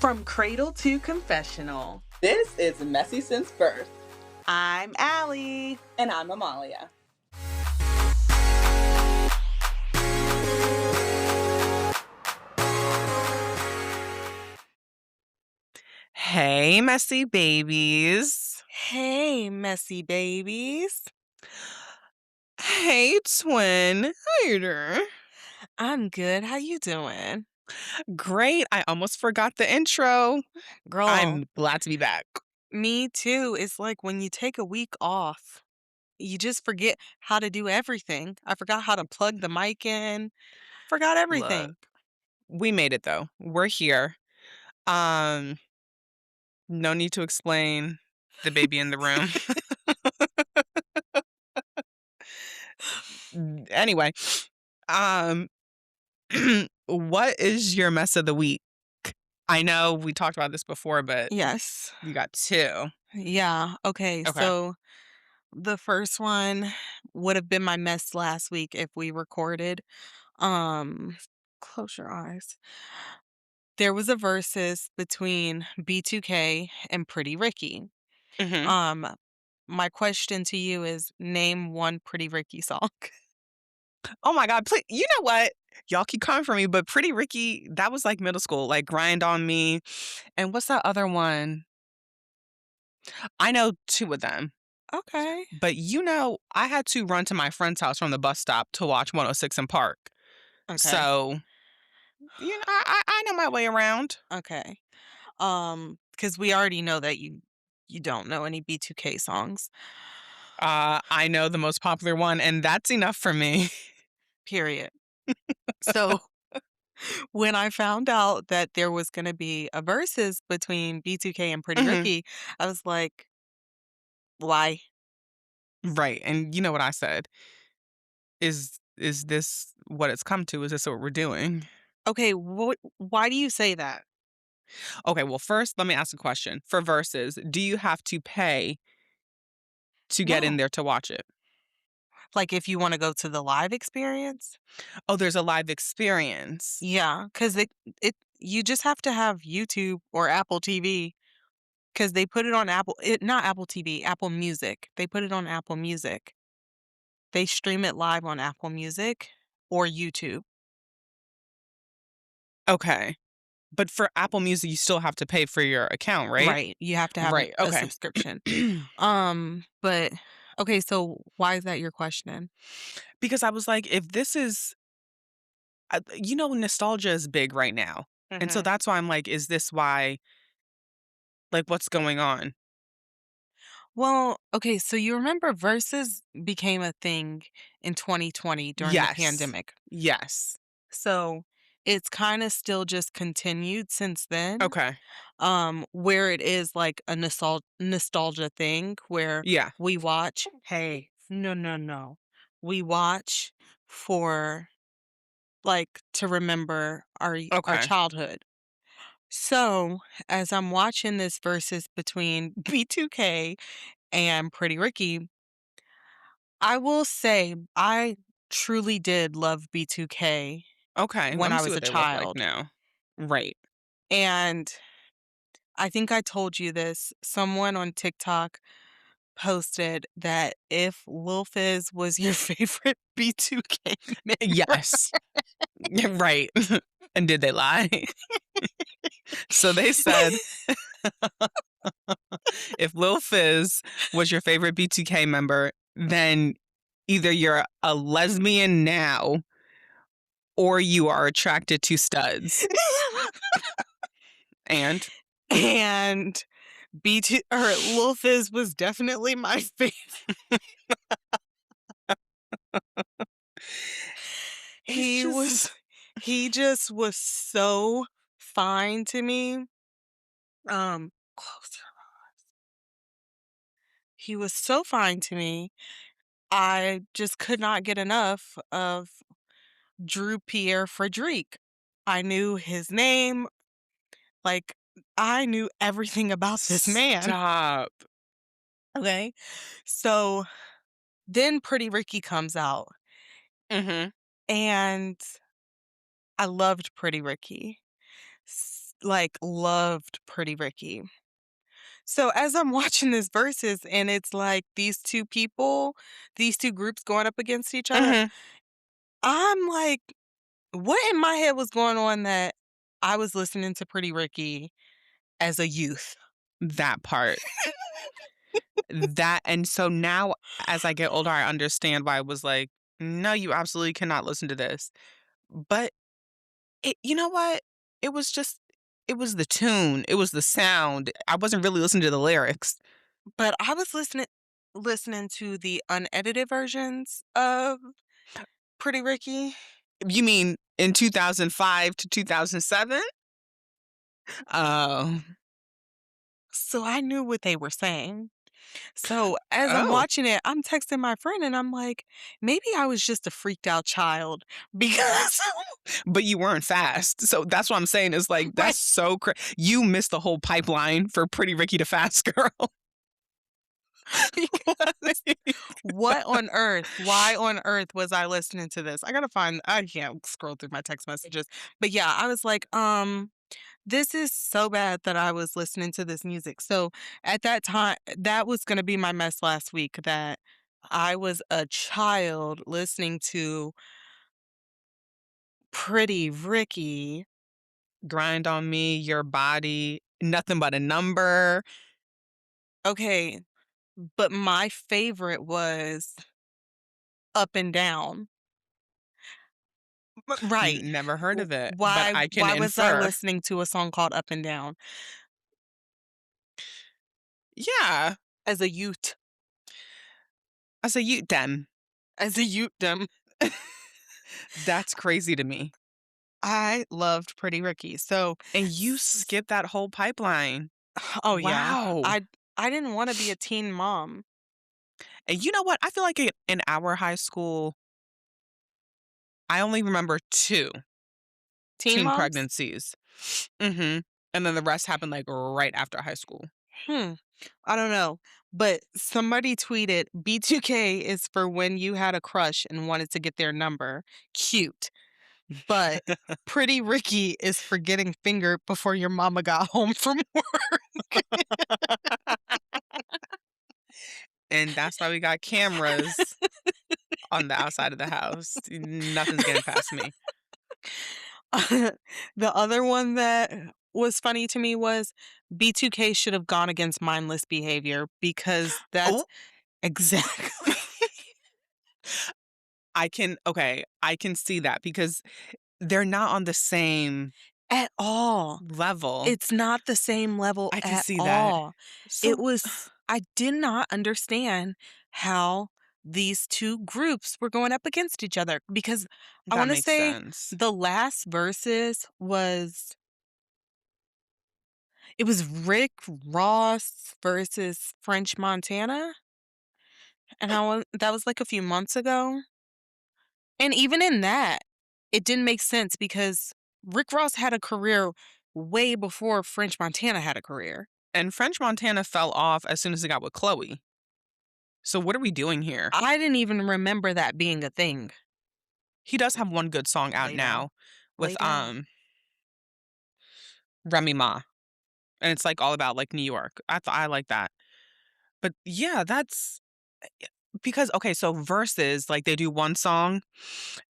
From cradle to confessional, This is Messy Since Birth, I'm Allie. and I'm Amalia. Hey, messy babies. Hey, messy babies. Hey, twin. How you doing? I'm good. How you doing? Great. I almost forgot the intro. Girl, I'm glad to be back. me too. It's like when you take a week off, you just forget how to do everything. I forgot how to plug the mic in. Forgot Look, everything. we made it though. We're here. Um, no need to explain the baby in the room. Anyway, um, what is your mess of the week? I know we talked about this before, but Yes. you got two. Yeah. Okay. Okay. So the first one would have been my mess last week if we recorded. Um, Close your eyes. There was a versus between B2K and Pretty Ricky. Mm-hmm. Um, my question to you is name one Pretty Ricky song. Oh my God, please, you know what? Y'all keep coming for me, but Pretty Ricky, that was like middle school, like Grind on Me. And what's that other one? I know two of them, Okay. but I had to run to my friend's house from the bus stop to watch 106 in Park. Okay. So, I know my way around. Okay. Because we already know that you don't know any B2K songs. I know the most popular one, and that's enough for me. Period. So when I found out that there was gonna be a versus between B2K and Pretty hmm Ricky, I was like, why? Right. And you know what I said? Is this what it's come to? Is this what we're doing? Okay, why do you say that? Okay, well, first, let me ask a question. For verses, do you have to pay to get in No. there to watch it? Like, if you wanna go to the live experience? Oh, there's a live experience. Yeah, 'cause it you just have to have YouTube or Apple TV, 'cause they put it on not Apple TV, Apple Music. They put it on Apple Music. They stream it live on Apple Music or YouTube. Okay. But for Apple Music, you still have to pay for your account, right? Right, you have to have Right. a Okay. subscription. But okay, so why is that your question? Because I was like, if this is, nostalgia is big right now. And so Mhm. that's why I'm like, is this why, like, what's going on? Well, okay, so you remember Versus became a thing in 2020 during the Yes. pandemic. Yes. So it's kind of still just continued since then. Okay. Where it is like a nostalgia thing where Yeah. we watch, hey, no, no, no. We watch for like to remember our Okay. childhood. So, as I'm watching this versus between B2K and Pretty Ricky, I will say I truly did love B2K Okay. Let when me I see was a what they look like child. now. Right. And I think I told you this. Someone on TikTok posted that if Lil Fizz was your favorite B2K member, Yes. Right. And did they lie? So they said, if Lil Fizz was your favorite BTK member, then either you're a lesbian now or you are attracted to studs. And and B2 or Lil Fizz was definitely my favorite. it's He just was he just was so fine to me. Close your He was so fine to me. I just could not get enough of Drew Pierre Frederic. I knew his name, like, I knew everything about this man, stop. okay? So, then Pretty Ricky comes out, hmm and I loved Pretty Ricky. like, loved Pretty Ricky. So as I'm watching this Versus and it's like these 2 people, these 2 groups going up against each other, Mhm. I'm like, what in my head was going on that I was listening to Pretty Ricky as a youth? That part. That and so now as I get older, I understand why I was like, "No, you absolutely cannot listen to this." But you know what? It was just it was the tune, it was the sound. I wasn't really listening to the lyrics. But I was listening to the unedited versions of Pretty Ricky, You mean in 2005 to 2007? Oh. so I knew what they were saying. So as I'm Oh, watching it, I'm texting my friend and I'm like, maybe I was just a freaked out child because but you weren't fast. So that's what I'm saying is like, right, that's so you missed the whole pipeline for Pretty Ricky to Fast Girl. because what on earth? Why on earth was I listening to this? I can't scroll through my text messages. But yeah, I was like, this is so bad that I was listening to this music. So at that time, that was going to be my mess last week that I was a child listening to Pretty Ricky. Grind on me, your body, nothing but a number. Okay, but my favorite was Up and Down. Right. Never heard W- of it, but Why I can why was I infer. listening to a song called Up and Down Yeah, as a youth? as a youth dem. As a youth, That's crazy to me. I loved Pretty Ricky. So, And you s- skipped that whole pipeline. oh yeah, Wow. I didn't want to be a teen mom. And you know what? I feel like in our high school, I only remember 2 Teen teen moms? pregnancies. Mhm. And then the rest happened, like, right after high school. Hmm. I don't know. But somebody tweeted B2K is for when you had a crush and wanted to get their number. Cute. But Pretty Ricky is for getting fingered before your mama got home from work. And that's why we got cameras on the outside of the house. Nothing's getting past me. The other one that was funny to me was B2K should have gone against mindless behavior because that's Oh, exactly I can see that because they're not on the same at all. level. It's not the same level I can at see that. all. It So was I did not understand how these 2 groups were going up against each other because I that wanna makes say sense. the last Versus it was Rick Ross versus French Montana, and I want that was, like, a few months ago, and even in that, it didn't make sense because Rick Ross had a career way before French Montana had a career. And French Montana fell off as soon as he got with Chloe. So what are we doing here? I didn't even remember that being a thing. He does have one good song out Lay down. now with, Lay down. Remy Ma, and it's, like, all about, like, New York. I like that. But, yeah, that's because okay, so verses, like, they do one song,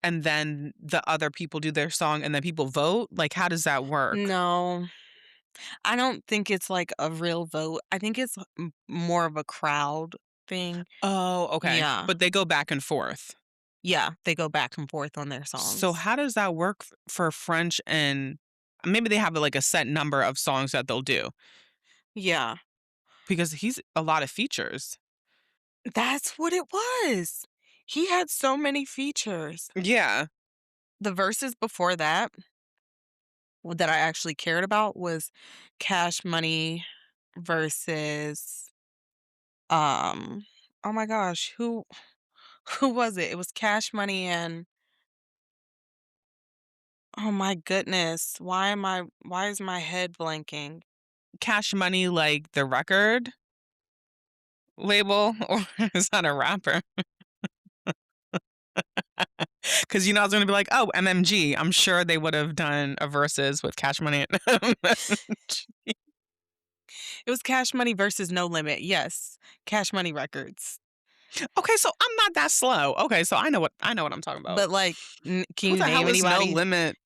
and then the other people do their song, and then people vote? Like, how does that work? No, I don't think it's, like, a real vote. I think it's more of a crowd thing. Oh, okay. Yeah. But they go back and forth. Yeah, they go back and forth on their So songs. how does that work for French and maybe they have, like, a set number of songs that they'll do? Yeah. Because he's a lot of features. That's what it was. He had so many features. Yeah. The verses before that, that I actually cared about was Cash Money versus, um, oh my gosh, who was it? It was Cash Money and oh my goodness, why is my head blanking? Cash Money, like, the record label, or is that a rapper? 'Cause, I was gonna be like, "Oh, MMG." I'm sure they would have done a versus with Cash Money and MMG. It was Cash Money versus No Limit. Yes, Cash Money Records. Okay, so I'm not that slow. Okay, so I know what I'm talking about. But, like, can Who you the name hell is No anybody? Limit?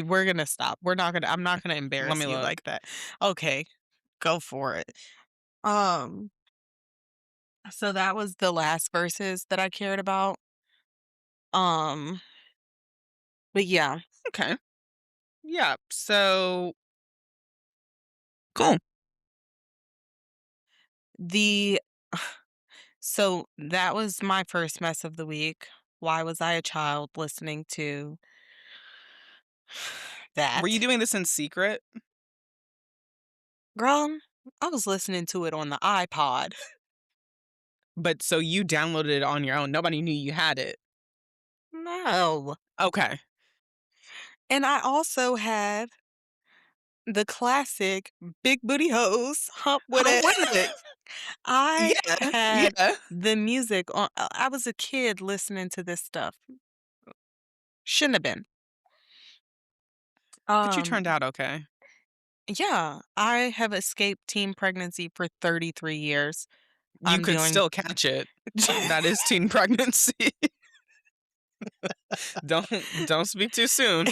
We're gonna stop. I'm not gonna Let embarrass me you look. like that. Okay, go for it. Um, so that was the last verses that I cared about. Um, but yeah, Okay. Yeah, so cool. the so that was my first mess of the week. Why was I a child listening to Were you that? doing this in secret? Girl, I was listening to it on the iPod. But so you downloaded it on your own. Nobody knew you had it. No. Okay. And I also had the classic Big Booty Hose Hump With I'm It. with it. I Yeah, had yeah. the music on. I was a kid listening to this stuff. Shouldn't have been. But you turned Um, out okay. yeah, I have escaped teen pregnancy for 33 years. You I'm could doing still catch it. That is teen pregnancy. Don't speak too soon.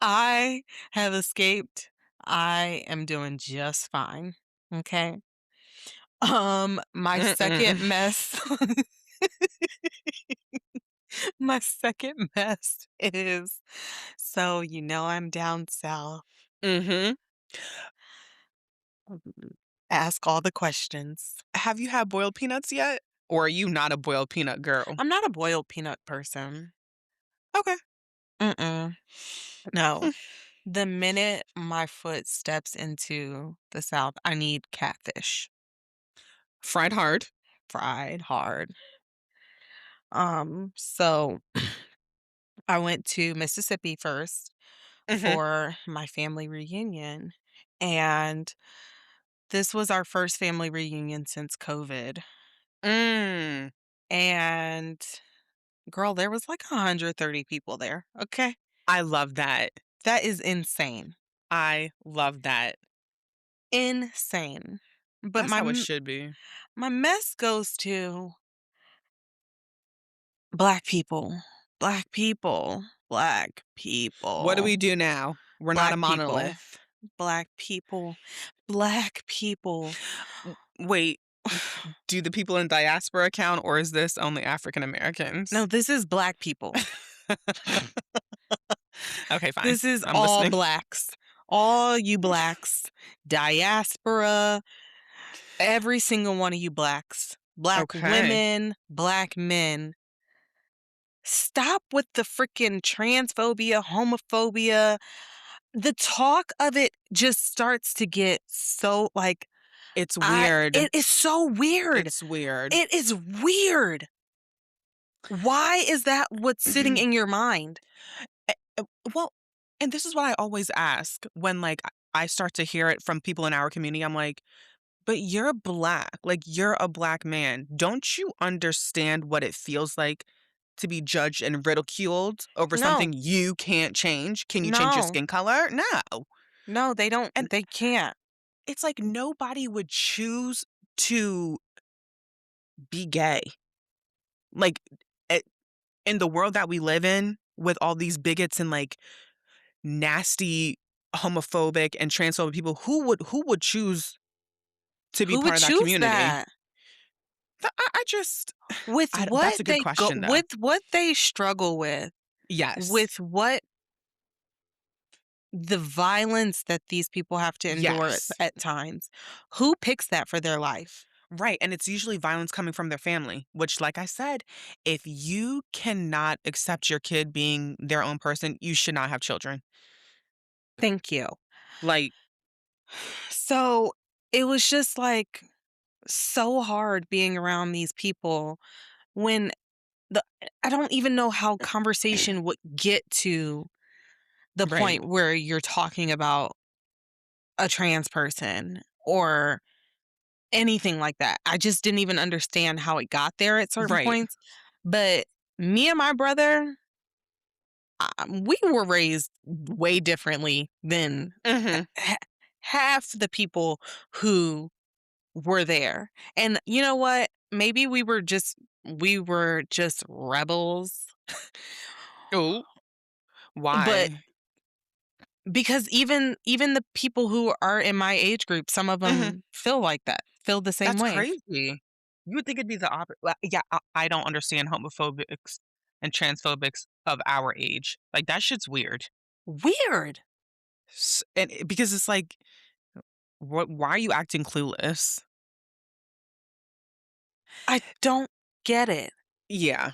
I have escaped. I am doing just fine. Okay. My second Mm-mm. mess my second mess is, so I'm down south. Mhm. Mhm. Ask all the questions. Have you had boiled peanuts yet? Or are you not a boiled peanut girl? I'm not a boiled peanut person. Okay. Mm-mm. No. The minute my foot steps into the South, I need catfish, Fried hard. fried hard. So I went to Mississippi first Mhm. for my family reunion, and this was our first family reunion since COVID. Mm. And girl, there was like 130 people there. Okay. I love that. That is insane. I love that. Insane. But That's how it should be. my mess goes to black people. Black people. Black What do people. we do now? We're not a Black people. monolith. Black people. Black people. Wait, do the people in diaspora count, or is this only African No, Americans? this is black people. Okay, fine. This is I'm all listening. blacks. All you blacks. Diaspora. Every single one of you blacks. Black Okay. women, black men. Stop with the freaking transphobia, homophobia. The talk of it just starts to get so like It's I weird. it is so weird. It's weird. It is weird. Why is that what's sitting in your mind? Uh, well, and this is what I always ask when, like, I start to hear it from people in our community. I'm like, "But you're black. Like, you're a black man. Don't you understand what it feels like to be judged and ridiculed over No. something you can't change? Can you change your No. skin color? No." No, they don't And they can't. it's like nobody would choose to be gay. Like, eh, in the world that we live in with all these bigots and, like, nasty homophobic and transphobic people, who would choose to be Who would part of that choose community? that? I just With that's what a good they go question, though. with what they struggle Yes. with what the violence that these people have to endure Yes. at times. Who picks that for their life? Right, and it's usually violence coming from their family, which, like I said, if you cannot accept your kid being their own person, you should not have children. Thank you. Like, So, it was just, like, so hard being around these people when the I don't even know how conversation would get to the right, point where you're talking about a trans person or anything like that. I just didn't even understand how it got there at certain right. points, but Me and my brother, we were raised way differently than Mhm. ha half the people who were there. And you know what? Maybe we were just rebels. Ooh, But why? because even the people who are in my age group, some of Mhm. them feel like that, feel the same That's way. crazy. You would think it'd be the opposite. Yeah, I don't understand homophobics and transphobics of our age. Like, that shit's weird. Weird. Because it's like, why are you acting clueless? I don't get it. Yeah.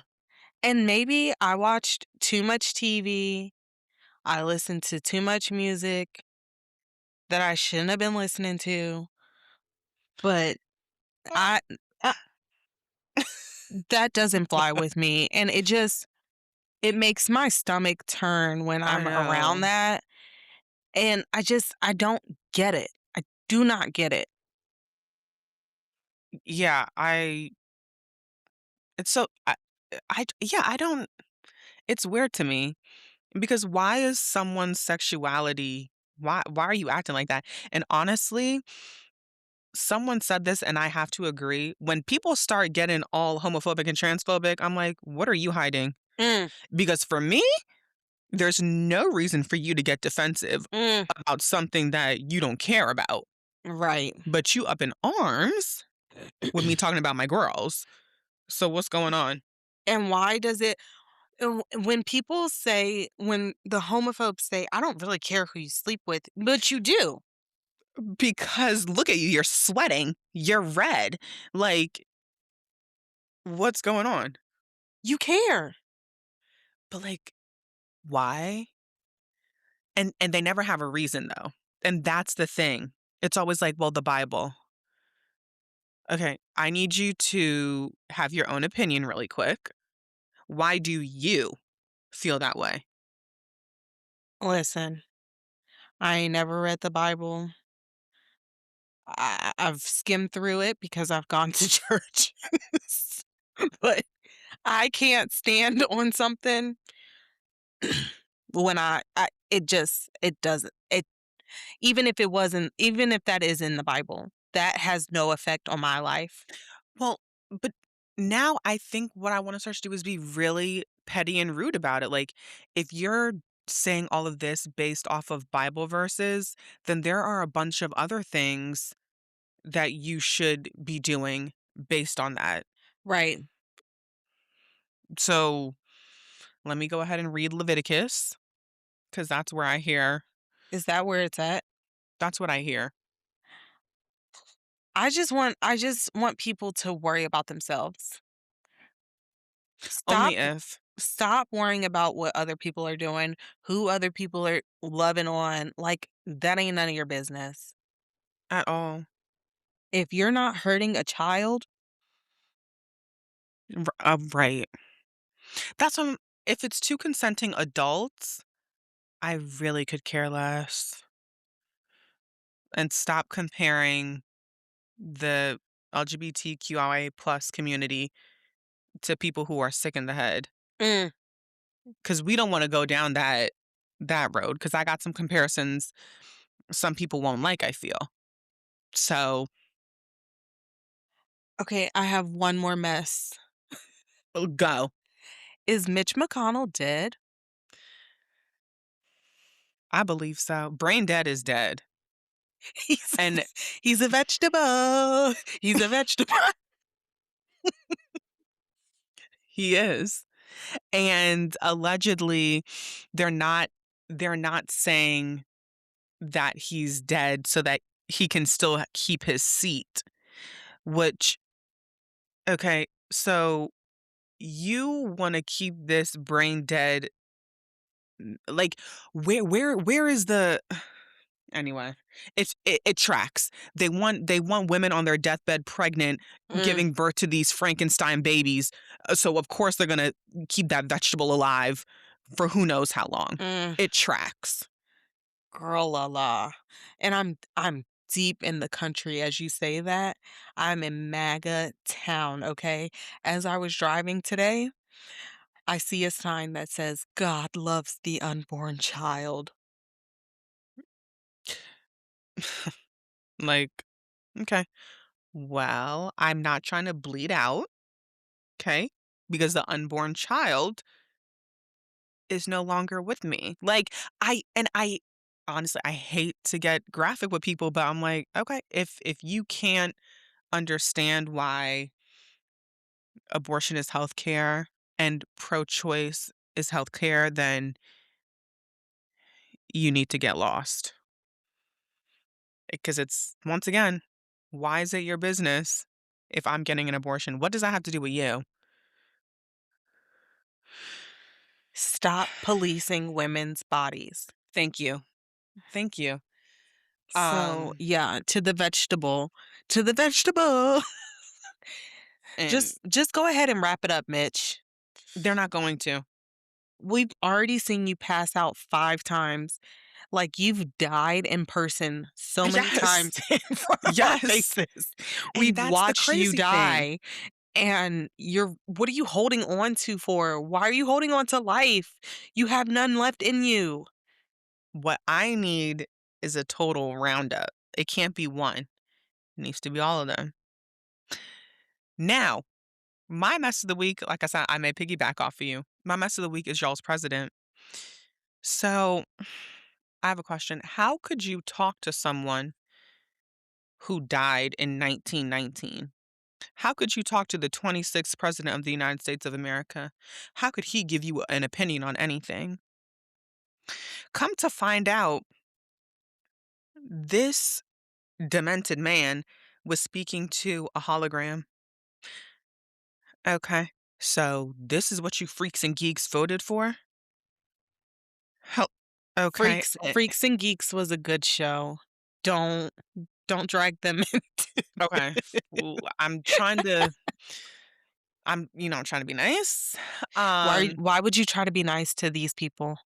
And maybe I watched too much TV, I listened to too much music that I shouldn't have been listening to, but I uh, that doesn't fly with me, and it makes my stomach turn when I I'm around know. that, and I don't get it. I do not get it. Yeah, it's so yeah, I don't it's weird to me because why is someone's sexuality why are you acting like that? And honestly, someone said this and I have to agree. When people start getting all homophobic and transphobic, I'm like, what are you hiding? Mm, Because for me, there's no reason for you to get defensive mm, about something that you don't care about. right. But you up in arms with me talking about my girls. So what's going on? And why does it when people say when the homophobes say, "I don't really care who you sleep with," but you do. Because look at you, you're sweating, you're red. Like, what's going on? You care. But like, why? And they never have a reason though. And that's the thing. It's always like, well, the Bible. Okay, I need you to have your own opinion really quick. Why do you feel that way? Listen, I ain't never read the Bible. I've skimmed through it because I've gone to church. But I can't stand on something when it doesn't it even if that is in the Bible, that has no effect on my life. Well, but now I think what I want to start to do is be really petty and rude about it. Like, if you're saying all of this based off of Bible verses, then there are a bunch of other things that you should be doing based on that. Right. So let me go ahead and read Leviticus because Is that where it's at? that's what I hear. I just want people to worry about themselves. Only Stop if stop worrying about what other people are doing, who other people are loving on. Like that ain't none of your business. at all. If you're not hurting a child, Right. That's what if it's two consenting adults, I really could care less and stop comparing the LGBTQIA plus community to people who are sick in the head mm, because we don't want to go down that road because I got some comparisons some people won't like, I feel. So okay, I have one more mess. go. Is Mitch McConnell dead? I believe so. Brain dead is dead. He's And he's a vegetable. He's a vegetable. he is. And allegedly they're not they're not saying that he's dead so that he can still keep his seat, which okay, so you want to keep this brain dead like where is the anyway, it tracks. They want women on their deathbed pregnant Mm, giving birth to these Frankenstein babies. So of course they're going to keep that vegetable alive for who knows how long. mm, It tracks. girl la la. And I'm deep in the country as you say that. I'm in MAGA town, okay? As I was driving today, I see a sign that says, "God loves the unborn child." Like, okay. Well, I'm not trying to bleed out, okay? Because the unborn child is no longer with me. Like, I honestly, I hate to get graphic with people, but I'm like, okay, if you can't understand why abortion is healthcare and pro-choice is healthcare, then you need to get lost. Because it's once again, why is it your business if I'm getting an abortion? What does that have to do with you? Stop policing women's bodies. Thank you. Thank you. So, Um, yeah, to the vegetable. and Just go ahead and wrap it up, Mitch. they're not going to. We've already seen you pass out 5 times. Like, you've died in person so many Yes. times in front of our Yes. faces. And We've that's the watched you crazy thing. die, and you're what are you holding on to for? Why are you holding on to life? You have none left in you. What I need is a total roundup. It can't be one. It needs to be all of them. Now, my mess of the week, like I said, I may piggyback off of you. My mess of the week is y'all's president. So I have a question. How could you talk to someone who died in 1919? How could you talk to the 26th president of the United States of America? How could he give you an opinion on anything? Come to find out, this demented man was speaking to a hologram. Okay. So this is what you freaks and geeks voted for? Hell, okay. Freaks and Geeks was a good show. Don't don't drag them into Okay. Well, I'm trying to be nice. Um, why would you try to be nice to these people?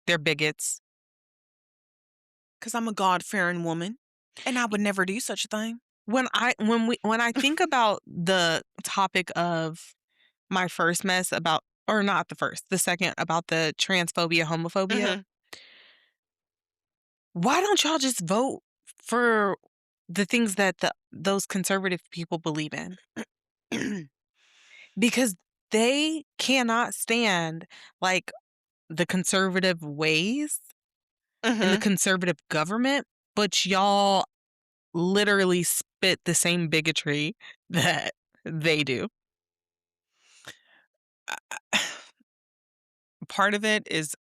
They're bigots. because I'm a God-fearing woman, and I would never do such a thing. When I think about the topic of my first mess about or not the first, the second about the transphobia, homophobia, Mhm. why don't y'all just vote for the things that those conservative people believe in? Because they cannot stand, like, the conservative ways and the Mhm. conservative government, but y'all literally spit the same bigotry that they do. Part of it is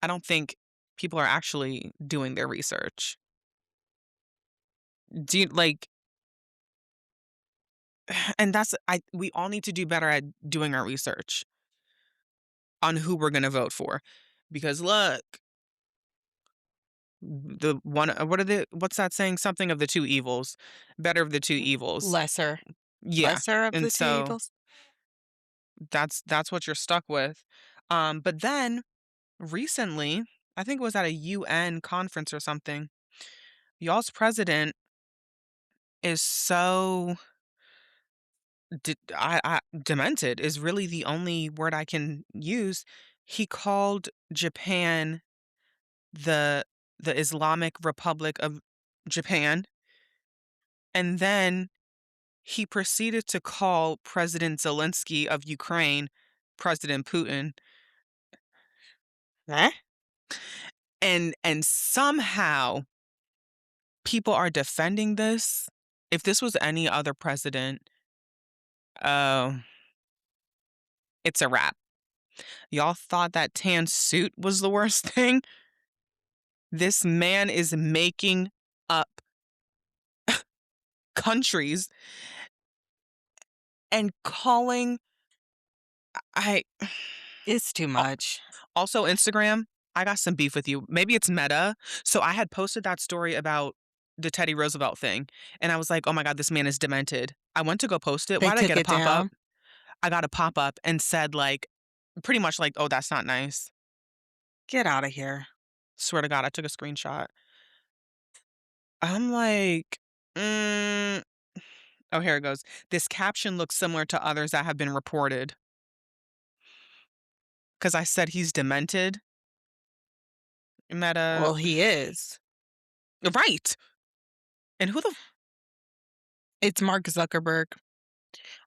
I don't think people are actually doing their research. Do you like and that's I we all need to do better at doing our research on who we're gonna vote for. Because look, the one what's that saying? Something of the two evils. Better of the two evils. Lesser Yeah. lesser of And the 2 so evils? that's what you're stuck with. But then recently, I think it was at a UN conference or something, y'all's president is so demented is really the only word I can use. He called Japan the Islamic Republic of Japan, and then he proceeded to call President Zelensky of Ukraine President Putin, Eh? and somehow people are defending this. If this was any other president, oh, it's a wrap. Y'all thought that tan suit was the worst thing? This man is making up countries and calling I It's too al much. also Instagram, I got some beef with you. Maybe it's Meta. So I had posted that story about the Teddy Roosevelt thing, and I was like, "Oh my god, this man is demented." I went to go post it. They Why'd I took get a it pop-up? down. I got a pop-up and said, like, pretty much like, "Oh, that's not nice." Get out of here. Swear to God, I took a screenshot. I'm like, "Mm" oh, here it goes. "This caption looks similar to others that have been reported." 'cause I said he's demented. Meta. Well, he is. Right. And who the It's Mark Zuckerberg.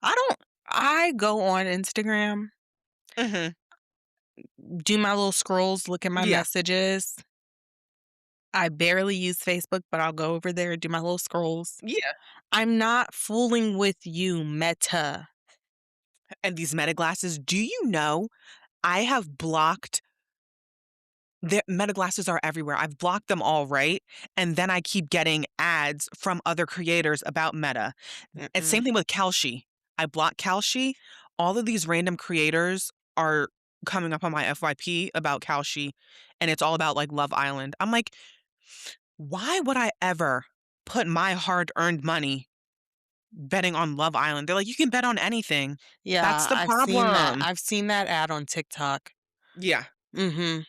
I don't I go on Instagram, Mhm. do my little scrolls, look at my Yeah. messages. I barely use Facebook, but I'll go over there, do my little scrolls. Yeah. I'm not fooling with you, Meta. And these Meta glasses, do you know I have blocked the Meta glasses are everywhere. I've blocked them all, right? And then I keep getting ads from other creators about Meta. And Mm-mm. same thing with Kalshi. I blocked Kalshi. All of these random creators are coming up on my FYP about Kalshi, and it's all about, like, Love Island. I'm like, "Why would I ever put my hard-earned money betting on Love Island?" They're like, "You can bet on anything." That's Yeah, the I've seen that. problem. I've seen that ad on TikTok. Yeah. Mhm.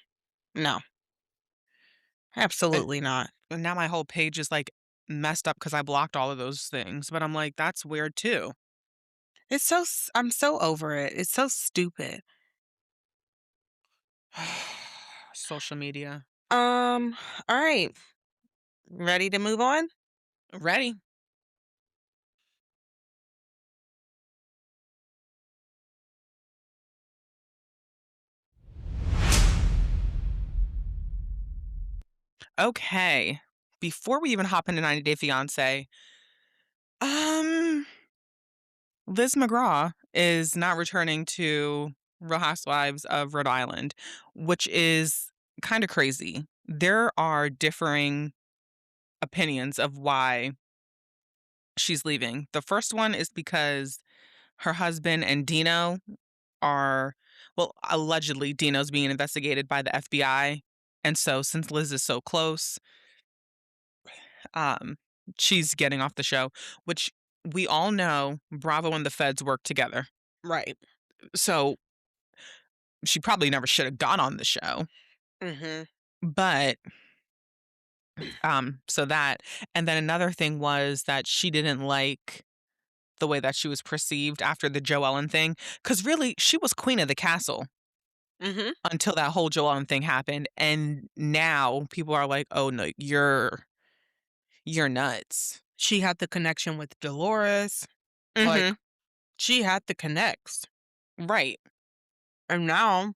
No, And absolutely not. and now my whole page is, like, messed up because I blocked all of those things, but I'm like, "That's weird too." I'm so over it. It's so stupid. Social media. Um, all right. Ready to move on? Ready. Okay. Before we even hop into 90 Day Fiancé, um, Liz McGraw is not returning to Real Housewives of Rhode Island, which is kind of crazy. There are differing opinions of why she's leaving. The first one is because her husband and Dino are, well, allegedly Dino's being investigated by the FBI. And so since Liz is so close, um, she's getting off the show, which we all know Bravo and the feds work together. Right. So she probably never should have gone on the show. Mhm. But so that, and then another thing was that she didn't like the way that she was perceived after the Joellen thing, cuz really she was queen of the castle Mhm. until that whole Joellen thing happened, and now people are like, "Oh no, you're nuts." She had the connection with Dolores. Like, Mhm. she had the connects. Right. And now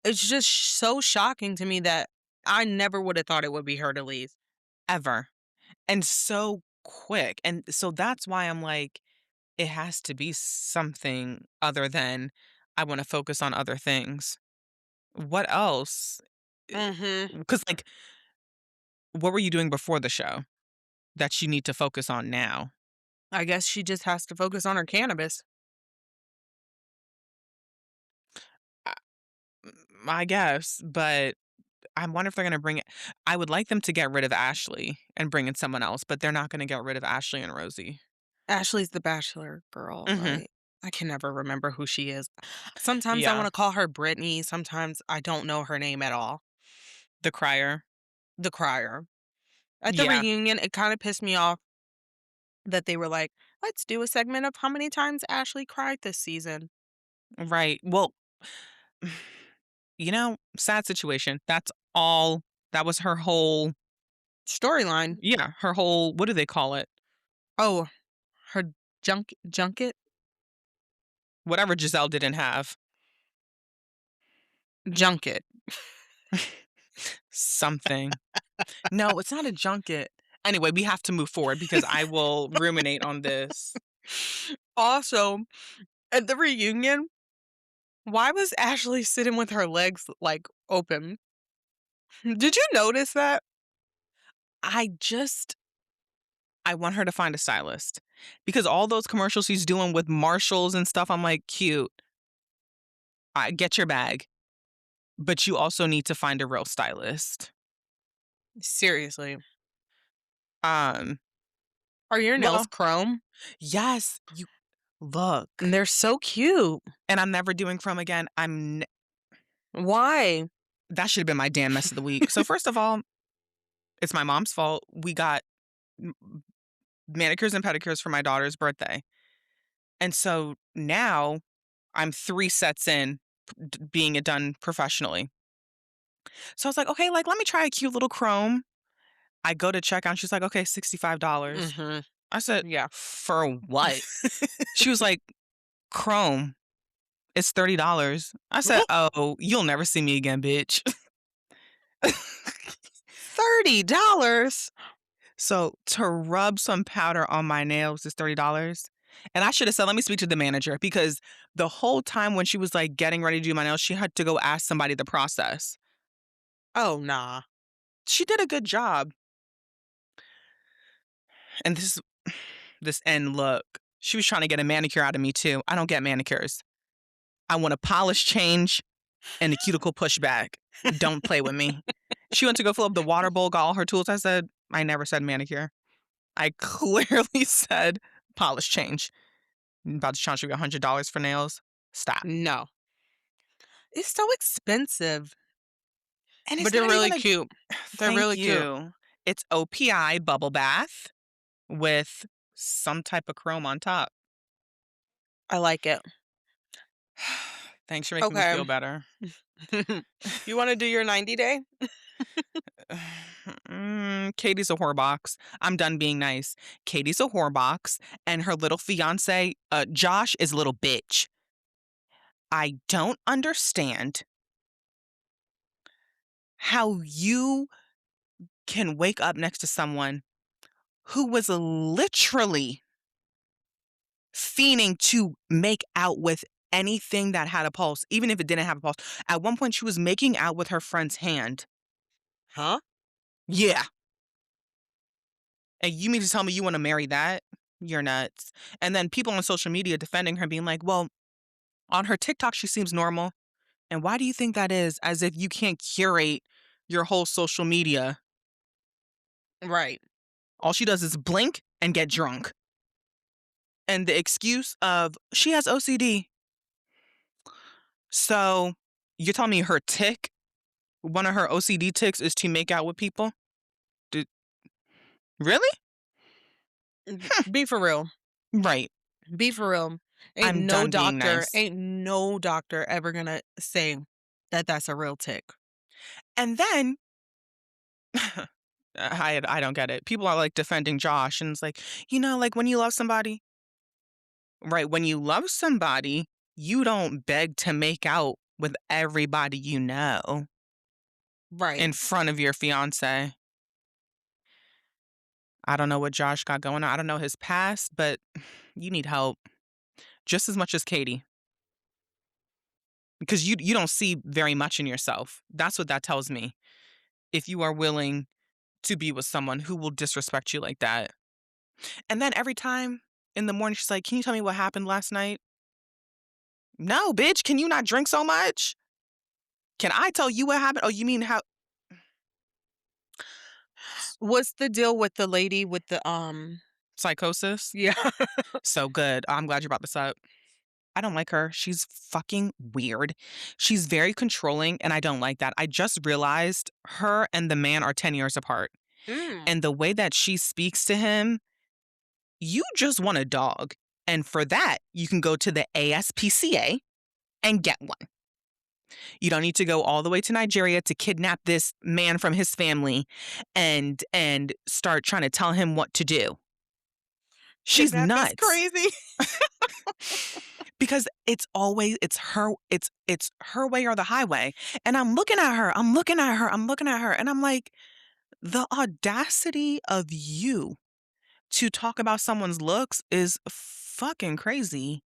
it's just so shocking to me that I never would have thought it would be her to leave. Ever. And so quick. And so that's why I'm like, it has to be something other than I want to focus on other things. What else? Mhm. Because, like, what were you doing before the show that you need to focus on now? I guess she just has to focus on her cannabis. I I guess, but I wonder if they're going to bring it. I would like them to get rid of Ashley and bring in someone else, but they're not going to get rid of Ashley and Rosie. Ashley's the bachelor girl, Hmm. right? I can never remember who she is. Sometimes I Yeah. wanna call her Brittany, sometimes I don't know her name at all. The crier. The crier. At the Yeah. reunion, it kinda pissed me off that they were like, "Let's do a segment of how many times Ashley cried this season." Right. Well, sad situation. That's all. That was her whole, Storyline. yeah, her whole, what do they call it? Oh, her junket? Whatever Giselle didn't have. Junket. Something. No, it's not a junket. Anyway, we have to move forward because I will ruminate on this. Also, at the reunion, why was Ashley sitting with her legs, like, open? Did you notice that? I just I want her to find a stylist because all those commercials she's doing with Marshalls and stuff, I'm like, cute. I get your bag, but you also need to find a real stylist. Seriously. Um, Are your nails well, chrome? yes, you look. They're so cute. And I'm never doing Chrome again. Why? That should have been my damn mess of the week. So first of all, it's my mom's fault. We got m- manicures and pedicures for my daughter's birthday. And so now I'm 3 sets in being it done professionally. So I was like, "Okay, like, let me try a cute little chrome." I go to check out, and she's like, "Okay, $65." Mhm. I said, Yeah. "For what?" She was like, "Chrome, it's $30." I said, "Oh, you'll never see me again, bitch." $30? So to rub some powder on my nails is $30. And I should have said, let me speak to the manager because the whole time when she was like getting ready to do my nails, she had to go ask somebody the process. Oh, nah. She did a good job. And this end look. She was trying to get a manicure out of me too. I don't get manicures. I want a polish change and a cuticle pushback. Don't play with me. She went to go fill up the water bowl, got all her tools. I said, I never said manicure. I clearly said polish change. About to charge you $100 for nails. Stop. No. It's so expensive, And but it's they're not really even a cute. They're thank really cute. you. It's OPI bubble bath with some type of chrome on top. I like it. Thanks for making me Okay. feel better. You wanna do your 90-day? Katie's a whorebox. I'm done being nice. Katie's a whorebox, and her little fiance, Josh, is a little bitch. I don't understand how you can wake up next to someone who was literally fiending to make out with anything that had a pulse, even if it didn't have a pulse. At one point, she was making out with her friend's hand. Huh? Yeah. And you mean to tell me you want to marry that? You're nuts. And then people on social media defending her, being like, well, on her TikTok, she seems normal. And why do you think that is? As if you can't curate your whole social media. Right. All she does is blink and get drunk. And the excuse of she has OCD. So you're telling me her tick, one of her OCD ticks is to make out with people? Dude, really? Be for real. Right. Be for real. I'm done being nice. Ain't no doctor ever gonna say that that's a real tick. And then I don't get it. People are like defending Josh, and it's like, like when you love somebody, right? When you love somebody, you don't beg to make out with everybody you know Right. in front of your fiance. I don't know what Josh got going on. I don't know his past, but you need help just as much as Katie because you don't see very much in yourself. That's what that tells me. If you are willing to be with someone who will disrespect you like that. And then every time in the morning, she's like, can you tell me what happened last night? No, bitch. Can you not drink so much? Can I tell you what happened? Oh, you mean how? What's the deal with the lady with the Psychosis? yeah. So good. I'm glad you brought this up. I don't like her. She's fucking weird. She's very controlling, and I don't like that. I just realized her and the man are 10 years apart. Mm. And the way that she speaks to him, you just want a dog. And for that, you can go to the ASPCA and get one. You don't need to go all the way to Nigeria to kidnap this man from his family and start trying to tell him what to do. She's Kidnap is nuts. crazy. Because it's her way or the highway. And I'm looking at her. And I'm like, the audacity of you to talk about someone's looks is fucking crazy.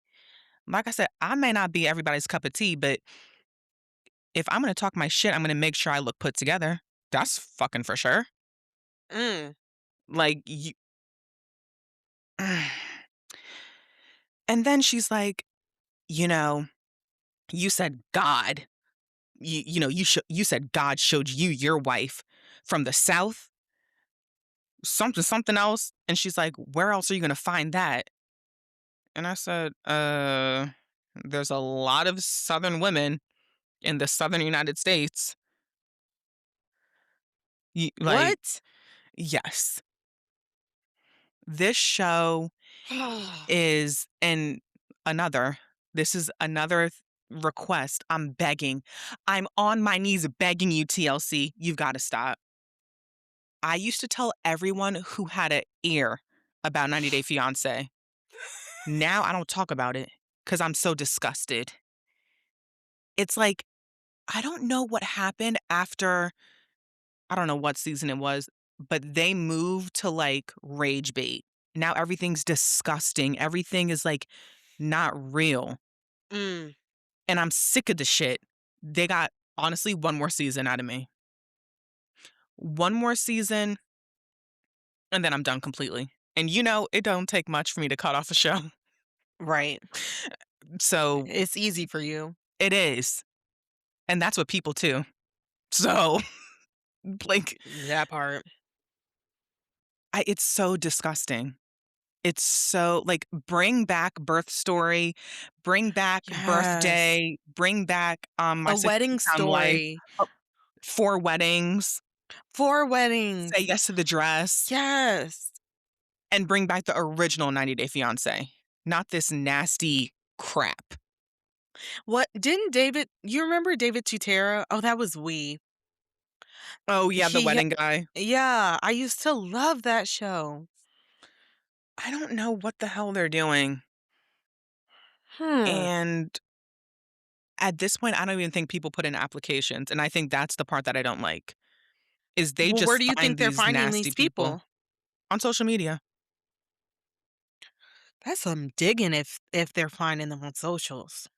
Like I said, I may not be everybody's cup of tea, but if I'm gonna talk my shit, I'm gonna make sure I look put together. That's fucking for sure. Mm. Like you and then she's like, you know, you said God. You said God showed you your wife from the South, something else. And she's like, where else are you gonna find that? And I said, there's a lot of Southern women in the Southern United States. Like, What? yes. This show is and another this is another request. I'm begging. I'm on my knees begging you, TLC. You've got to stop. I used to tell everyone who had an ear about 90 Day Fiancé. Now I don't talk about it because I'm so disgusted. It's like, I don't know what happened after, I don't know what season it was, but they moved to like rage bait. Now everything's disgusting. Everything is like not real. Mm, And I'm sick of the shit. They got, honestly, one more season out of me. One more season, and then I'm done completely. And it don't take much for me to cut off a show. right. So It's easy for you. it is. And that's what people too. So, like, That part. it's so disgusting. It's so, like, bring back Birth Story, bring back Yes. Birthday, bring back My A 60 wedding Pound Life, story. oh, 4 Weddings, 4 Say weddings. Yes to the Dress, Yes. and bring back the original 90 Day Fiancé, not this nasty crap. What didn't David you remember David Tutera? Oh, that was We. Oh, yeah, the He wedding guy. Yeah, I used to love that show. I don't know what the hell they're doing, Hmm. and at this point, I don't even think people put in applications, and I think that's the part that I don't like, is they Well, where just do you think find they're these finding nasty these people people? on social media. That's some digging if they're finding them on socials.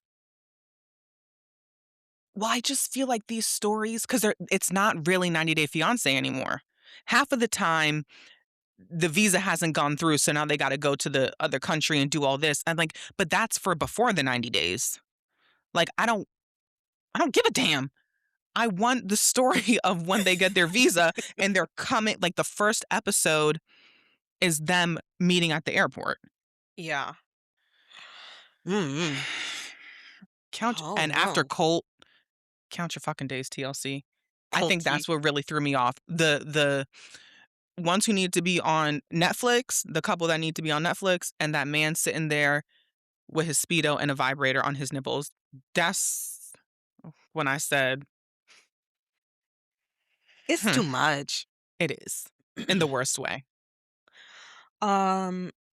Well, I just feel like these stories, because 'cause it's not really 90 Day Fiancé anymore. Half of the time, the visa hasn't gone through, so now they gotta go to the other country and do all this. I'm like, "But that's for before the 90 days." Like, I don't give a damn. I want the story of when they get their visa and they're coming, like, the first episode is them meeting at the airport. Yeah. Mm. Oh, And after no. Colt, count your fucking days, TLC. I think Culty. that's what really threw me off. The ones who need to be on Netflix, the couple that need to be on Netflix, and that man sitting there with his Speedo and a vibrator on his nipples. That's when I said, It's "Hmm, too much. it is." In the worst way.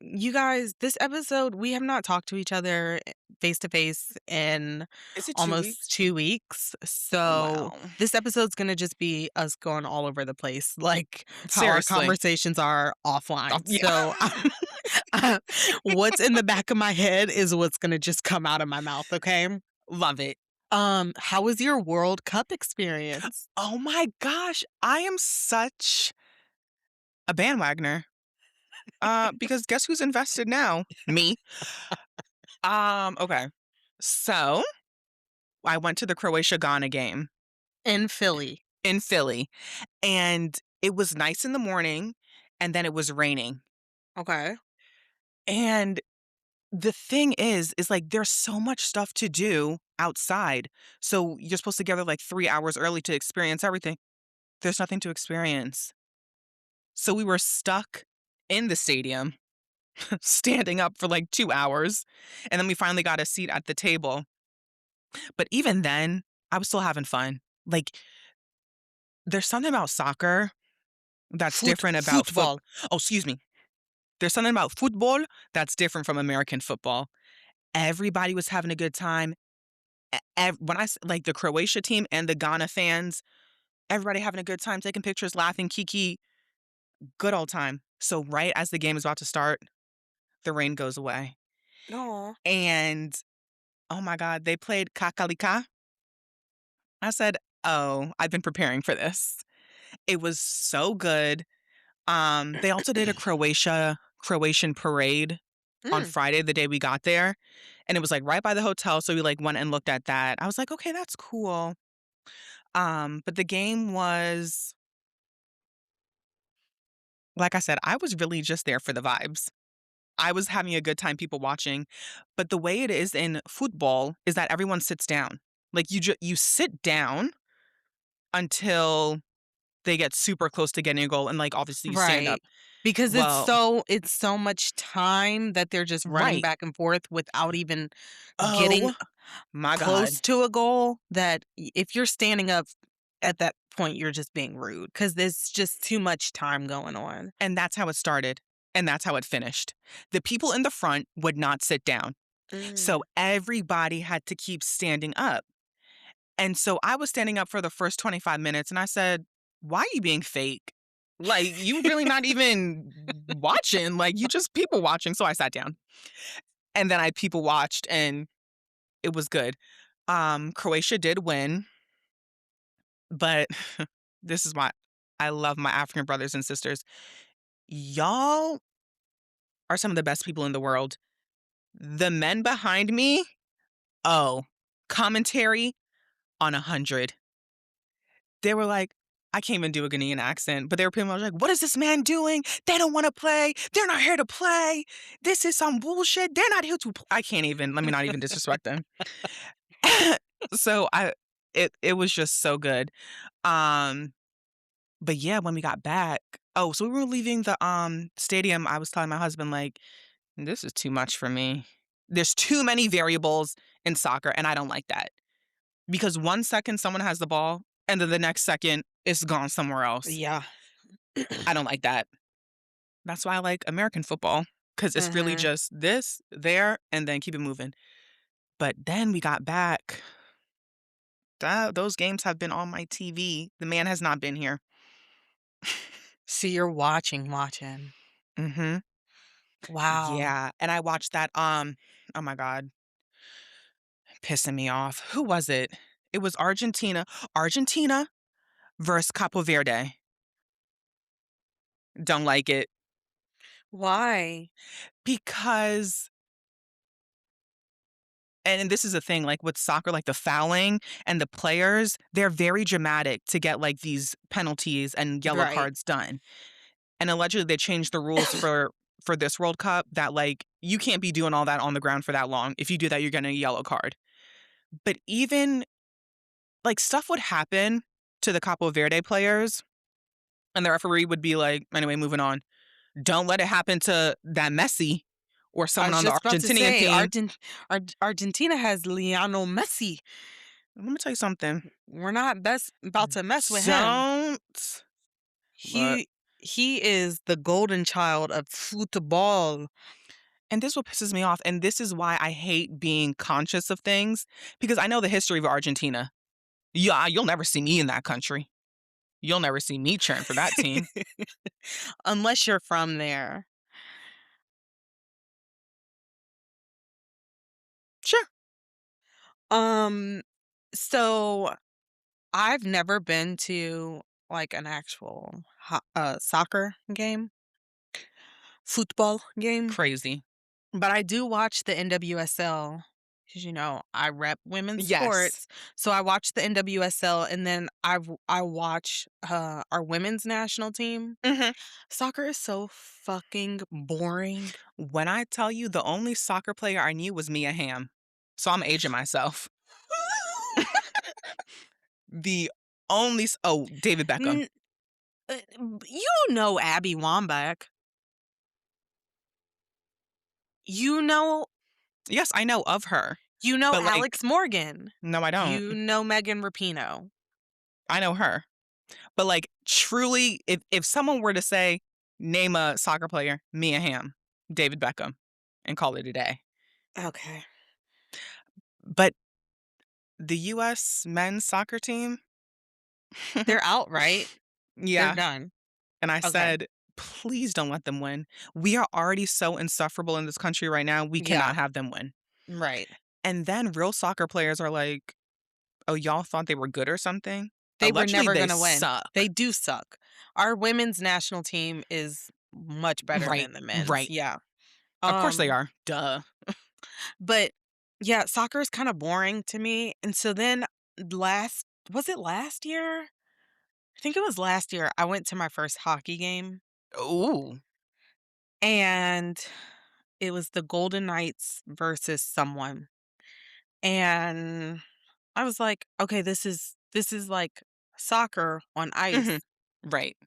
You guys, this episode, we have not talked to each other face to face in Is it 2 almost weeks? 2 weeks. So Wow. this episode's gonna just be us going all over the place, like how our Seriously. conversations are offline. Yeah. So what's in the back of my head is what's gonna just come out of my mouth, okay? Love it. How was your World Cup experience? Oh my gosh, I am such a bandwagoner. Because guess who's invested now? Me. Okay. So, I went to the Croatia-Ghana game In Philly. in Philly, and it was nice in the morning, and then it was raining. Okay. And the thing is like there's so much stuff to do outside. So you're supposed to gather like 3 hours early to experience everything. There's nothing to experience. So we were stuck in the stadium, standing up for like 2 hours, and then we finally got a seat at the table. But even then, I was still having fun. Like, there's something about soccer that's different about Football. oh, excuse me. There's something about football that's different from American football. Everybody was having a good time. When like the Croatia team and the Ghana fans, everybody having a good time, taking pictures, laughing, kiki, good old time. So right as the game is about to start, the rain goes away. Aw. And oh my God, they played Kakalika. I said, "Oh, I've been preparing for this." It was so good. They also did a Croatian parade on Mm. Friday, the day we got there, and it was, like, right by the hotel, so we, like, went and looked at that. I was like, "Okay, that's cool." But the game was, like I said, I was really just there for the vibes. I was having a good time, people watching, but the way it is in football is that everyone sits down. Like, you sit down until they get super close to getting a goal, and, like, obviously you stand up. Right. Because Well, it's so much time that they're just running right. back and forth without even getting Oh. My God. close to a goal that if you're standing up at that point, you're just being rude because there's just too much time going on. And that's how it started, and that's how it finished. The people in the front would not sit down, so Mm. everybody had to keep standing up. And so I was standing up for the first 25 minutes, and I said, "Why are you being fake? Like, you really not even watching, like, you just people watching." So I sat down, and then I people watched, and it was good. Croatia did win, but this is why I love my African brothers and sisters. Y'all are some of the best people in the world. The men behind me, oh, commentary on 100. They were like, I can't even do a Ghanaian accent, but they were pretty much like, "What is this man doing? They don't wanna play. They're not here to play. This is some bullshit. They're not here to I can't even let me not even disrespect them." So it was just so good. Um, but yeah, when we got back so we were leaving the, stadium, I was telling my husband, like, "This is too much for me. There's too many variables in soccer, and I don't like that." Because 1 second someone has the ball, and then the next second, it's gone somewhere else. Yeah. I don't like that. That's why I like American football, because it's really Mhm. just this, there, and then keep it moving. But then we got back. Those games have been on my TV. The man has not been here. So you're watching. Mhm. Wow. Yeah, and I watched that, oh my god, pissing me off. Who was it? It was Argentina. Argentina versus Capo Verde. Don't like it Why? because and this is a thing, like, with soccer, like, the fouling and the players, they're very dramatic to get, like, these penalties and yellow Right. cards done, and allegedly, they changed the rules for this World Cup that, like, you can't be doing all that on the ground for that long. If you do that, you're getting a yellow card. But even like, stuff would happen to the Capo Verde players, and the referee would be like, "Anyway, moving on. Don't let it happen to that Messi or I someone was on the just about to Argentinian say team." Argentina has Lionel Messi. Let me tell you something. We're not best about to mess with him. Don't But He is the golden child of football. and this is what pisses me off, and this is why I hate being conscious of things, because I know the history of Argentina. Yeah, you'll never see me in that country. You'll never see me cheering for that team. Unless you're from there. Sure. Um, so I've never been to like an actual soccer game, football game, Crazy. but I do watch the NWSL because I rep women's Yes. sports, so I watch the NWSL, and then I watch our women's national team. Mhm. Soccer is so fucking boring. When I tell you the only soccer player I knew was Mia Hamm, so I'm aging myself. The David Beckham. N- Abby Wambach. You know Yes, I know of her, but, like, Alex Morgan. no, I don't. You know Megan Rapinoe. I know her. But, like, truly, if someone were to say, "Name a soccer player," Mia Hamm, David Beckham, and call it a day. Okay. But the US men's soccer team? They're out, right? They're Yeah, done. and I Okay. said, "Please don't let them win. We are already so insufferable in this country right now, we Yeah, cannot have them win." right. And then real soccer players are like, "Oh, y'all thought they were good or something?" They were Allegedly, never they gonna win. They suck. do suck. Our women's national team is much better Right, than the men's. right. Yeah. Of course they Um, are. Duh. but yeah, soccer is kind of boring to me. And so then was it last year? I think it was last year. I went to my first hockey game, Ooh. and it was the Golden Knights versus someone. And I was like, okay, this is like soccer on ice. Mhm. Right.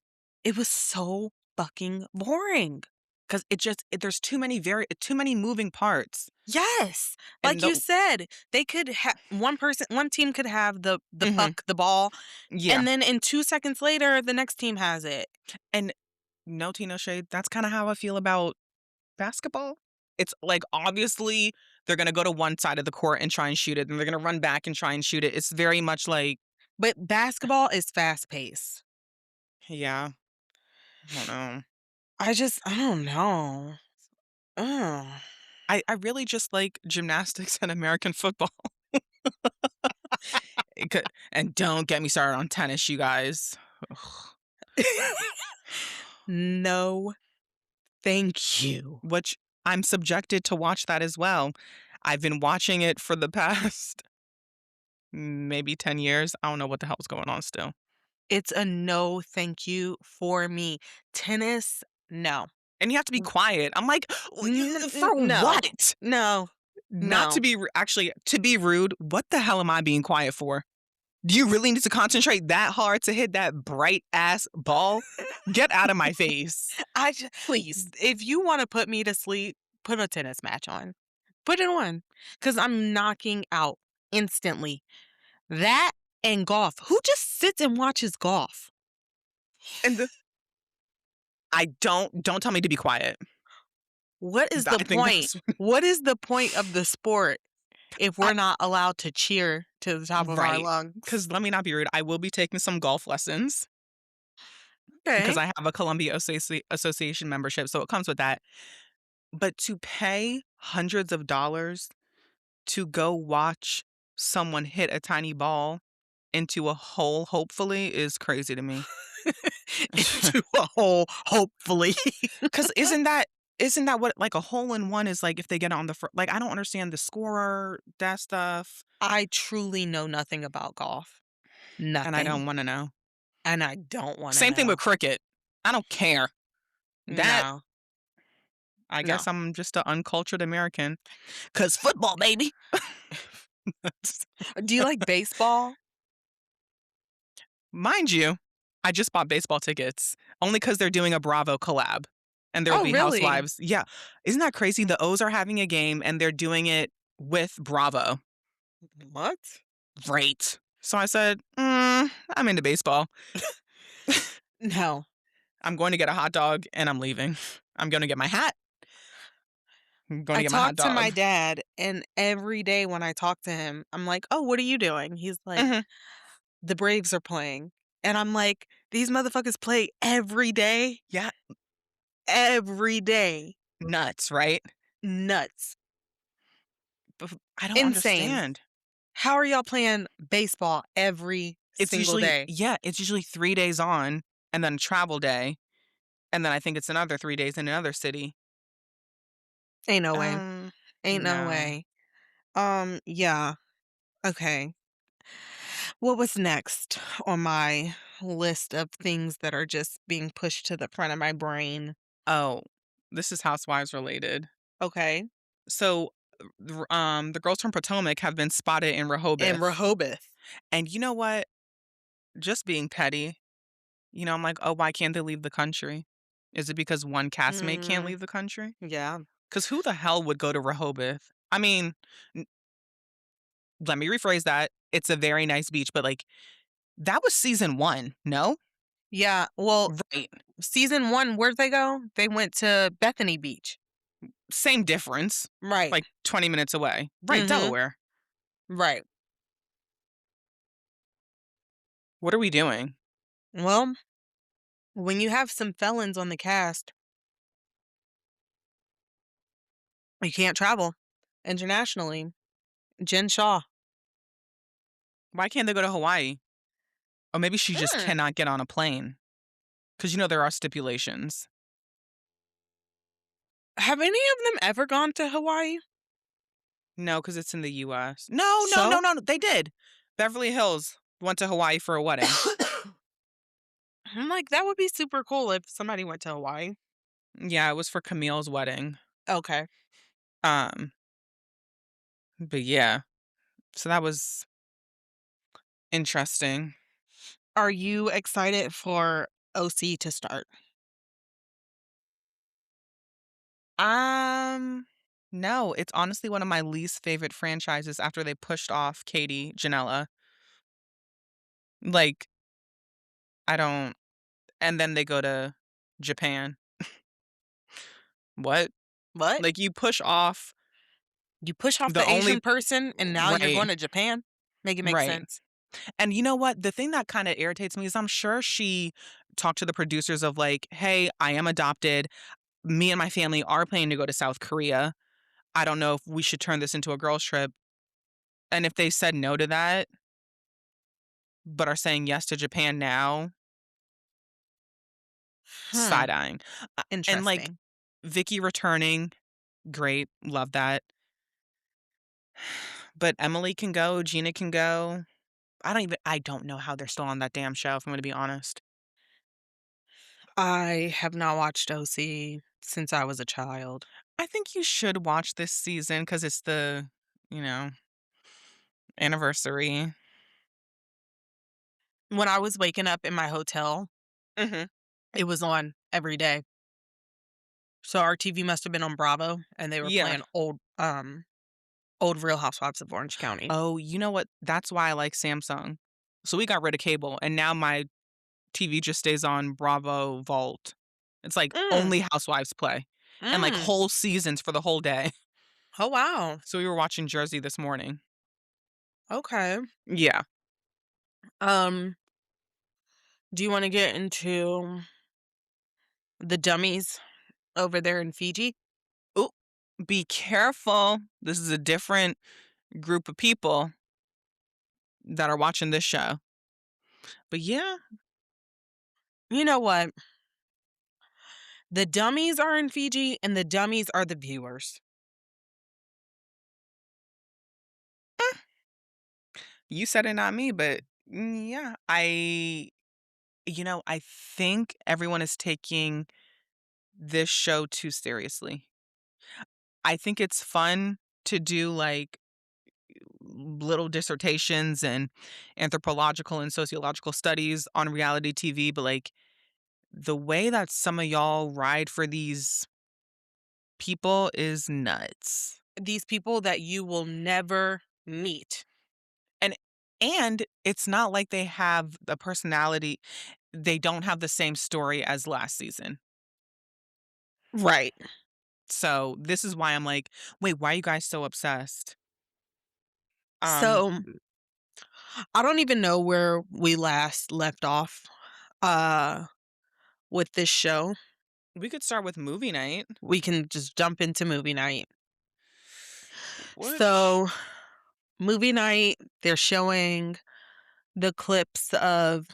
It was so fucking boring. 'Cause there's too many moving parts. Yes. And Like you the said, they could have one team could have the Mhm. puck, the ball, Yeah. and then in 2 seconds later, the next team has it. And no tea, no shade, that's kinda how I feel about basketball. It's like, obviously, they're gonna go to one side of the court and try and shoot it, and they're gonna run back and try and shoot it. It's very much like But basketball is fast paced. yeah, I don't know. I don't know. Ugh. I really just like gymnastics and American football. It could and don't get me started on tennis, you guys. Ugh. No, thank you. Which I'm subjected to watch that as well. I've been watching it for the past maybe 10 years. I don't know what the hell's going on still. It's a no thank you for me. Tennis, no. And you have to be quiet. I'm like, "For No. what?" No. Not to No. be actually, to be rude, what the hell am I being quiet for? Do you really need to concentrate that hard to hit that bright ass ball? Get out of my face, I ju please. if you wanna put me to sleep, put a tennis match on. Put it on, because 'cause I'm knocking out instantly. That and golf. Who just sits and watches golf? And I don't tell me to be quiet. What is the I think point? that's What is the point of the sport if I we're not allowed to cheer to the top of our right. lungs? Because let me not be rude, I will be taking some golf lessons because Okay. I have a Columbia Association membership, so it comes with that. But to pay hundreds of dollars to go watch someone hit a tiny ball into a hole, hopefully, is crazy to me. Into a hole, hopefully. 'Cause isn't that what like, a hole in one is like if they get on the like, I don't understand the scorer, that stuff, I truly know nothing about golf. and I don't Nothing. wanna know. And I don't wanna Same thing with know. cricket. I don't care. That No. I No. guess I'm just an uncultured American. 'Cause football, baby. Do you like baseball? Mind you, I just bought baseball tickets only because 'cause they're doing a Bravo collab, and there will Oh, be really? housewives yeah. Isn't that crazy? The O's are having a game, and they're doing it with Bravo. What? Great. So I said, I'm into baseball. No. I'm going to get a hot dog, and I'm leaving. I'm gonna get my hat. I'm gonna I get my hot talk to my dog. dad, and every day when I talk to him, I'm like, "Oh, what are you doing?" He's like, Mhm. "The Braves are playing." And I'm like, "These motherfuckers play every day? Yeah, Every day. nuts, right? Nuts. I don't Insane. understand. How are y'all playing baseball every It's single usually day?" yeah, it's usually 3 days on, and then travel day, and then I think it's another 3 days in another city. Ain't no way. Um, Ain't no no. way. Yeah. Okay. What was next on my list of things that are just being pushed to the front of my brain? Oh, this is housewives related. Okay. So, the girls from Potomac have been spotted in And Rehoboth, Rehoboth. and you know what? Just being petty, I'm like, "Oh, why can't they leave the country?" Is it because one castmate can't Mm, leave the country? yeah. Because who the hell would go to Rehoboth? I mean, n let me rephrase that. It's a very nice beach, but, like, that was season 1, no? Yeah. Well, Right. season 1, where'd they go? They went to Bethany Beach. Same difference, Right. like 20 minutes away. Right, Mhm. Delaware. Right. What are we doing? Well, when you have some felons on the cast, you can't travel internationally. Jen Shaw. Why can't they go to Hawaii? Or maybe she just Mm. cannot get on a plane. Because there are stipulations. Have any of them ever gone to Hawaii? No, because it's in the US. No, no, no, So? no, no, they did. Beverly Hills went to Hawaii for a wedding. I'm like, that would be super cool if somebody went to Hawaii. Yeah, it was for Camille's wedding. Okay. Um, but yeah, so that was interesting. Are you excited for OC to start? Um, no, it's honestly one of my least favorite franchises after they pushed off Katie Janela. Like, I don't and then they go to Japan. What? What? Like, you push off You push off the the only Asian person and now you're right, going to Japan? Make it make right. sense. And you know what? The thing that kinda irritates me is I'm sure she talked to the producers of like, "Hey, I am adopted. Me and my family are planning to go to South Korea. I don't know if we should turn this into a girls trip." And if they said no to that, but are saying yes to Japan now, Hmm, side-eyeing. And, like, interesting. Vicky returning, great, love that. But Emily can go, Gina can go. I don't know how they're still on that damn show, if I'm gonna be honest. I have not watched OC since I was a child. I think you should watch this season because it's the, you know, anniversary. When I was waking up in my hotel, Mhm. it was on every day. So our TV must have been on Bravo and they were Yeah. playing old Real Housewives of Orange County. Oh, you know what? That's why I like Samsung. So we got rid of cable, and now my TV just stays on Bravo Vault. It's like Mm, only Housewives play, and like mm. whole seasons for the whole day. Oh, wow. So we were watching Jersey this morning. Okay. Yeah. Um, do you wanna get into the dummies over there in Fiji? Oh, be careful. This is a different group of people that are watching this show. But yeah, You know what? The dummies are in Fiji and the dummies are the viewers. you said it, not me, but yeah, I think everyone is taking this show too seriously. I think it's fun to do like little dissertations and anthropological and sociological studies on reality TV, but like the way that some of y'all ride for these people is nuts. These people that you will never meet. And and it's not like they have the personality, they don't have the same story as last season. Right. So this is why I'm like, wait, why are you guys so obsessed? Um, So, I don't even know where we last left off, uh, with this show. we could start with movie night. We can just jump into movie night. Which So, movie night, they're showing the clips of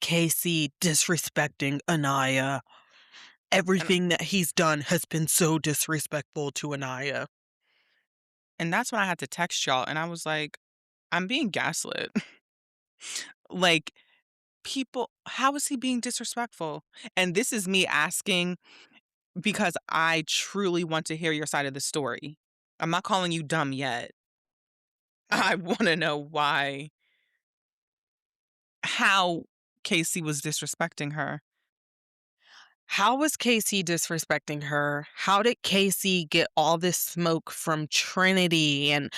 Casey disrespecting Anaya. and Everything that he's done has been so disrespectful to Anaya. and that's when I had to text y'all and I was like, I'm being gaslit. Like, people, how is he being disrespectful? And this is me asking because I truly want to hear your side of the story. I'm not calling you dumb yet. I want to know how Casey was disrespecting her. How was Casey disrespecting her? How did Casey get all this smoke from Trinity? And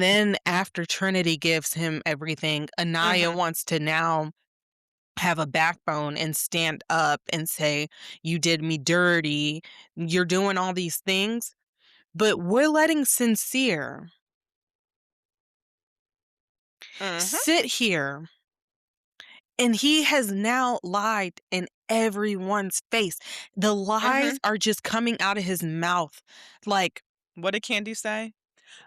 then after Trinity gives him everything, Anaya Mhm. wants to now have a backbone and stand up and say, "You did me dirty. You're doing all these things." But we're letting Sincere Mhm. sit here and he has now lied in everyone's face. The lies Mhm. are just coming out of his mouth like, What did Candy say?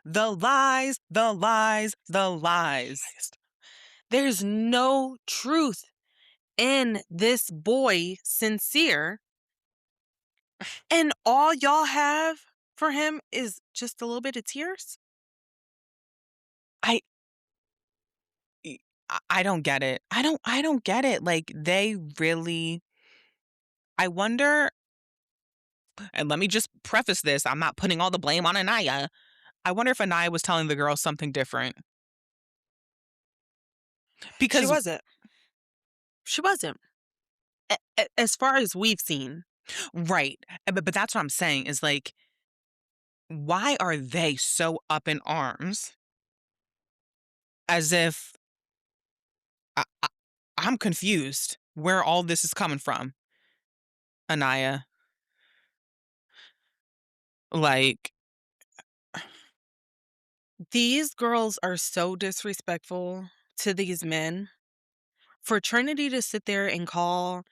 The lies, the lies, the lies. there's no truth in this boy, Sincere, and all y'all have for him is just a little bit of tears? I e I don't get it. I don't get it. Like, they really I wonder, and let me just preface this, I'm not putting all the blame on Anaya. I wonder if Anaya was telling the girls something different. She Because wasn't. She wasn't. As far as we've seen. Right. But that's what I'm saying is like, why are they so up in arms as if I, I, I'm confused where all this is coming from, Anaya? Like, These girls are so disrespectful to these men. For Trinity to sit there and call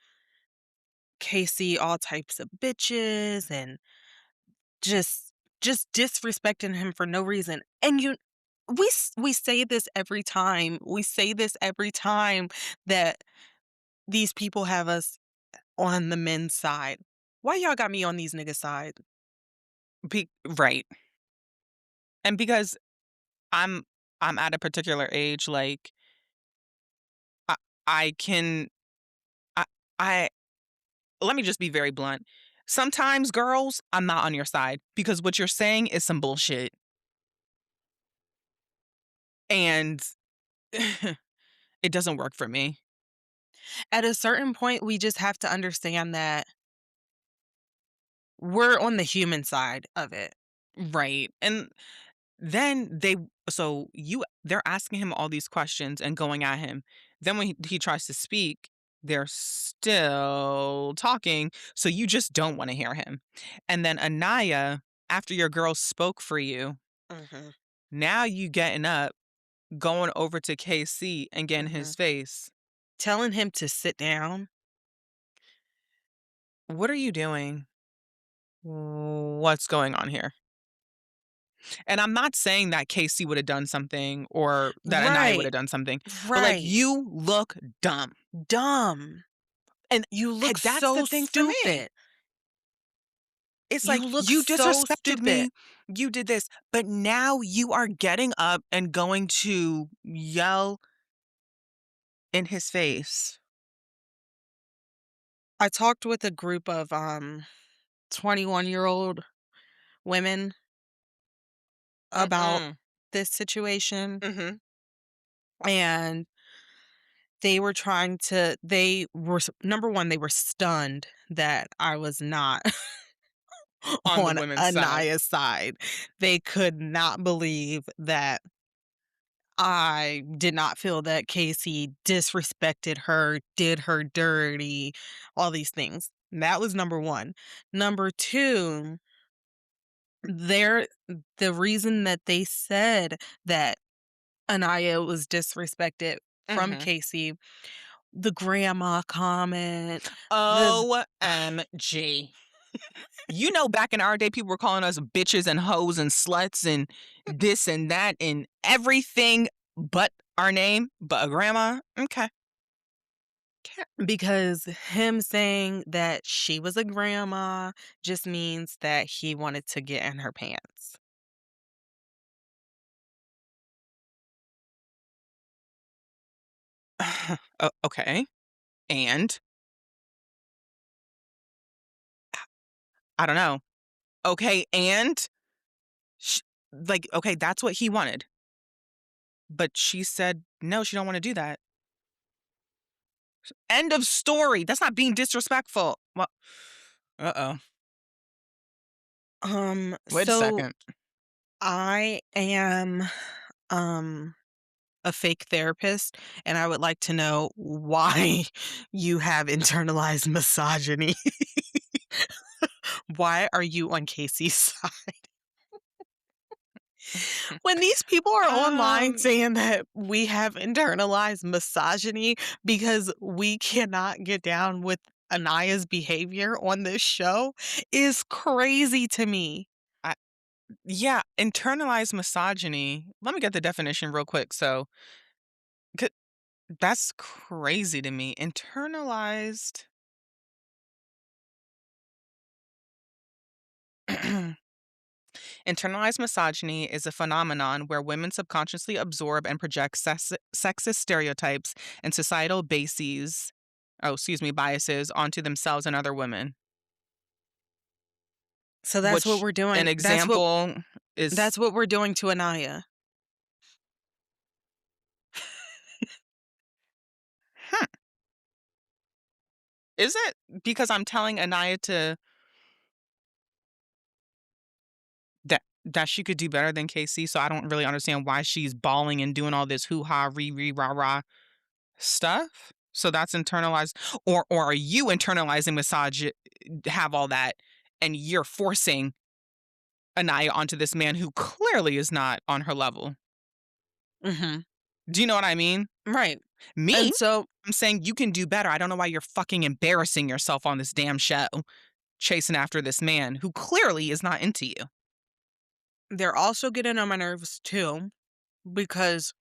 Casey all types of bitches and just just disrespecting him for no reason. And we say this every time. We say this every time that these people have us on the men's side. Why y'all got me on these niggas' side? right. And because I'm I'm at a particular age, like I, I can I I let me just be very blunt. Sometimes, girls, I'm not on your side because what you're saying is some bullshit. And it doesn't work for me. At a certain point, we just have to understand that we're on the human side of it. Right. And then they're asking him all these questions and going at him. Then when he tries to speak, they're still talking. So you just don't want to hear him. And then Anaya, after your girl spoke for you, Mhm, now you getting up, going over to KC and getting mhm. his face. Telling him to sit down. What are you doing? What's going on here? And I'm not saying that Casey would have done something or that Anaya would Right, have done something, but like right. you look dumb. Dumb. And You look that's the so thing for me. stupid. It's You like look you so disrespected stupid. me, you did this, but now you are getting up and going to yell in his face. I talked with a group of 21-year-old women about Mm-mm. this situation, Mhm. and they were number one, they were stunned that I was not On the on women's side. Anaya's side. They could not believe that I did not feel that Casey disrespected her, did her dirty, all these things. That was number 1. Number 2, there the reason that they said that Anaya was disrespected from Mhm. Casey, the grandma comment, the OMG. You know, back in our day, people were calling us bitches and hoes and sluts and this and that and everything but our name, but a grandma. Okay. because him saying that she was a grandma just means that he wanted to get in her pants. Okay. And I don't know. Okay. And sh- like, okay, that's what he wanted. But she said, no, she don't want to do that. End of story. That's not being disrespectful. Well, uh-oh. Wait a So second. I am um a fake therapist, and I would like to know why you have internalized misogyny. Why are you on Casey's side? When these people are online Um, saying that we have internalized misogyny because we cannot get down with Anaya's behavior on this show is crazy to me. I, yeah, internalized misogyny. Let me get the definition real quick. So, 'cause that's crazy to me. Internalized misogyny is a phenomenon where women subconsciously absorb and project sexist stereotypes and societal biases onto themselves and other women. So that's what Which we're an doing. example is That's what we're doing to Anaya. huh, Is it? Because I'm telling Anaya to that she could do better than KC, so I don't really understand why she's bawling and doing all this hoo-ha, ree, rah, rah stuff. So that's internalized, or are you internalizing have all that, and you're forcing Anaya onto this man who clearly is not on her level? Mhm. Do you know what I mean? Right. Me? And so I'm saying you can do better. I don't know why you're fucking embarrassing yourself on this damn show, chasing after this man who clearly is not into you. they're also getting on my nerves too because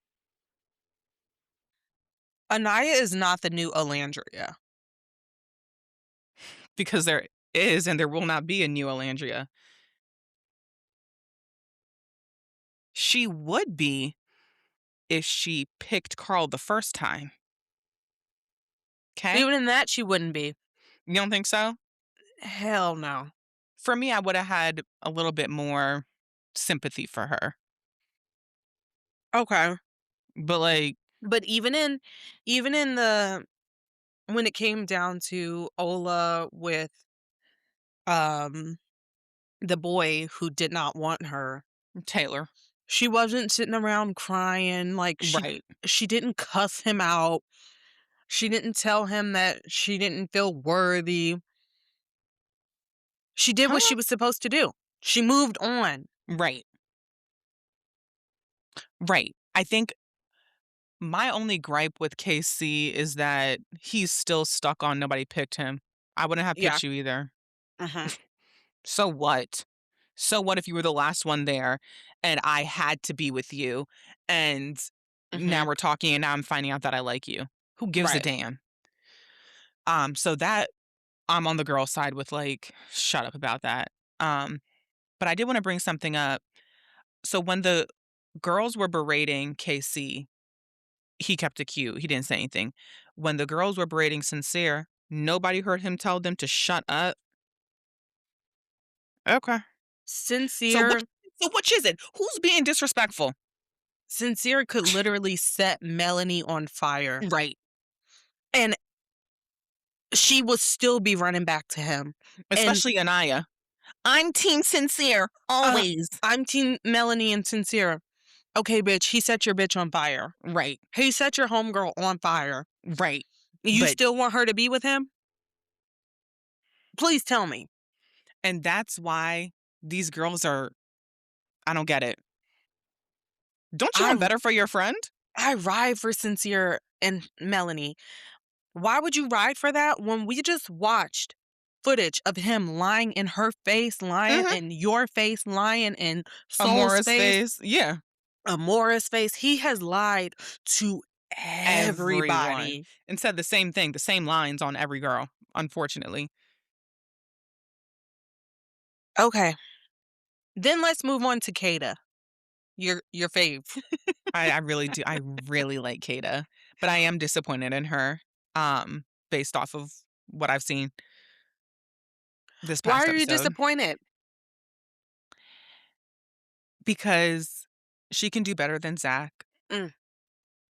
Anaya is not the new Alandria. Because there is and there will not be a new Alandria. She would be if she picked Carl the first time. Okay? Even in that, she wouldn't be. You don't think so? Hell no. For me, I would have had a little bit more sympathy for her. Okay. But like, But even in the when it came down to Ola with um the boy who did not want her, Taylor. she wasn't sitting around crying like Right. she didn't cuss him out. She didn't tell him that she didn't feel worthy. She did what she Huh? was supposed to do. She moved on. Right. Right. I think my only gripe with KC is that he's still stuck on nobody picked him. I wouldn't have Yeah. picked you either. Mhm. So what? So what if you were the last one there and I had to be with you and now Mhm. we're talking and now I'm finding out that I like you? Who gives a Right. damn? So that I'm on the girl side with like, shut up about that. Um, but I did want to bring something up. So when the girls were berating KC, he kept it cute. He didn't say anything. When the girls were berating Sincere, nobody heard him tell them to shut up. Okay. So which Sincere so which is it? Who's being disrespectful? Sincere could literally set Melanie on fire, Right. and she would still be running back to him. And Especially Anaya. I'm team sincere, uh, always. I'm team Melanie and Sincere. Okay, bitch, he set your bitch on fire. Right, He set your homegirl on fire. right. You But still want her to be with him? Please tell me. and that's why these girls are I don't get it. Don't you want I better for your friend? I ride for Sincere and Melanie. Why would you ride for that when we just watched footage of him lying in her face, lying Mhm. in your face, lying in Soul's Amora's face, face. Yeah. Amora's face? He has lied to Everyone. everybody. And said the same thing, the same lines on every girl, unfortunately. Okay, then let's move on to Kada, your fave. I really do. I really like Kata, but I am disappointed in her, based off of what I've seen this Why past are you episode. disappointed? Because she can do better than Zach. Mm,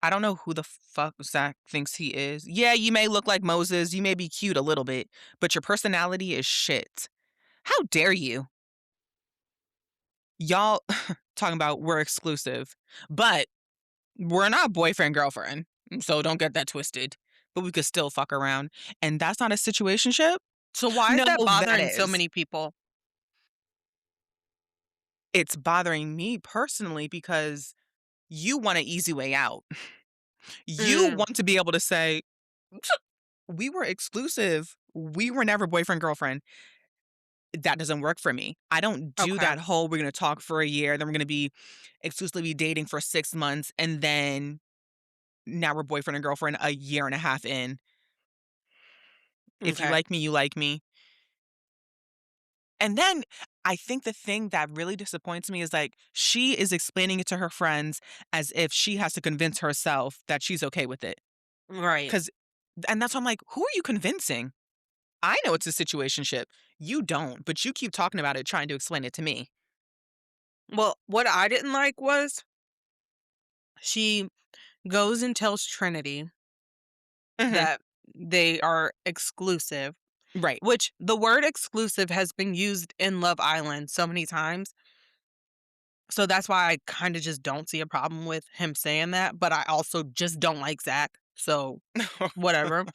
I don't know who the fuck Zach thinks he is. Yeah, you may look like Moses, you may be cute a little bit, but your personality is shit. How dare you? Y'all talking about we're exclusive, but we're not boyfriend girlfriend. So don't get that twisted. But we could still fuck around. And that's not a situationship? so why is No, that that bothering so is. many people? It's bothering me personally because you want an easy way out. You Mm, want to be able to say, we were exclusive. We were never boyfriend girlfriend. That doesn't work for me. I don't do okay, that whole we're going to talk for a year, then we're going to be exclusively dating for 6 months, and then now we're boyfriend and girlfriend a year and a half in. If you okay. like me, you like me. And then I think the thing that really disappoints me is like she is explaining it to her friends as if she has to convince herself that she's okay with it. Right. Cause and that's why I'm like, who are you convincing? I know it's a situationship. You don't, but you keep talking about it, trying to explain it to me. Well, what I didn't like was she goes and tells Trinity Mhm. that they are exclusive, Right. which the word exclusive has been used in Love Island so many times. So that's why I kinda just don't see a problem with him saying that, but I also just don't like Zach, so whatever.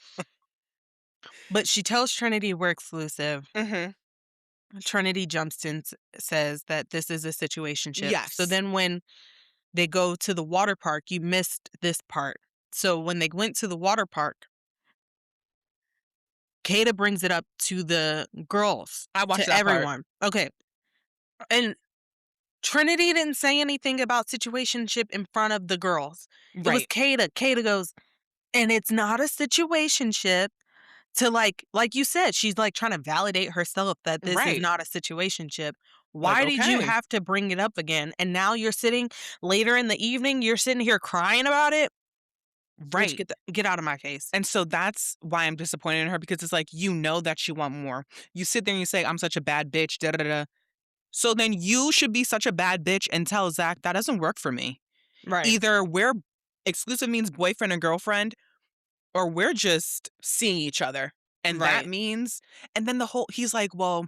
But she tells Trinity we're exclusive. Mhm. Trinity jumps in, says that this is a situationship. So Yes. then when they go to the water park, you missed this part. So when they went to the water park, Kata brings it up to the girls, I watched to that part. everyone. Okay. And Trinity didn't say anything about situationship in front of the girls. It was Right. Kata. Kata goes, and it's not a situationship, to like you said, she's like trying to validate herself that this is Right. not a situationship. Like, Why did you okay. have to bring it up again? And now you're sitting later in the evening, you're sitting here crying about it. Bitch, Right. get out of my face. And so that's why I'm disappointed in her because it's like, you know that you want more. You sit there and you say, I'm such a bad bitch, da da da. So then you should be such a bad bitch and tell Zach, that doesn't work for me. Right. Either we're exclusive means boyfriend and girlfriend, or we're just seeing each other. And that Right. means, and then he's like, well,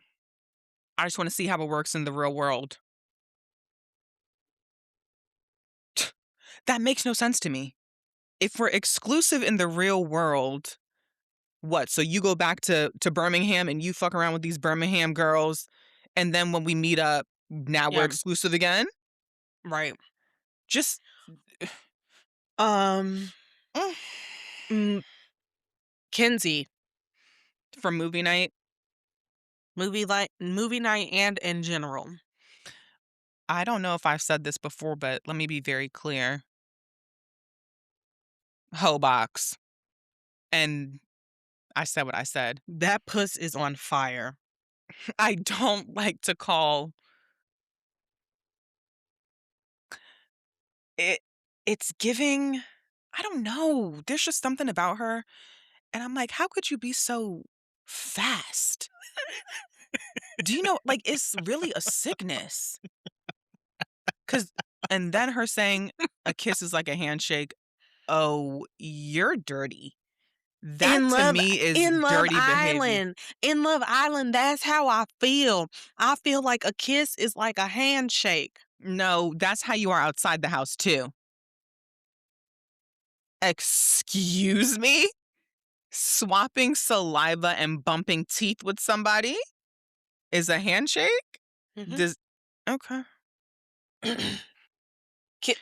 I just want to see how it works in the real world. That makes no sense to me. If we're exclusive in the real world, what? So you go back to Birmingham and you fuck around with these Birmingham girls, and then when we meet up, now we're Yeah. exclusive again? Right. Just Um mm, mm, Kinsey, for movie night. movie night and in general. I don't know if I've said this before, but let me be very clear. Hoe box. And I said what I said. That puss is on fire. I don't like to call it, it's giving, I don't know. There's just something about her. And I'm like, how could you be so fast? Do you know, like, it's really a sickness. Cause, and then her saying a kiss is like a handshake. Oh, you're dirty. That In to Love me is in Love dirty behavior. Island. In Love Island, that's how I feel. I feel like a kiss is like a handshake. No, that's how you are outside the house too. Excuse me? Swapping saliva and bumping teeth with somebody is a handshake? Mhm. Does okay. Ki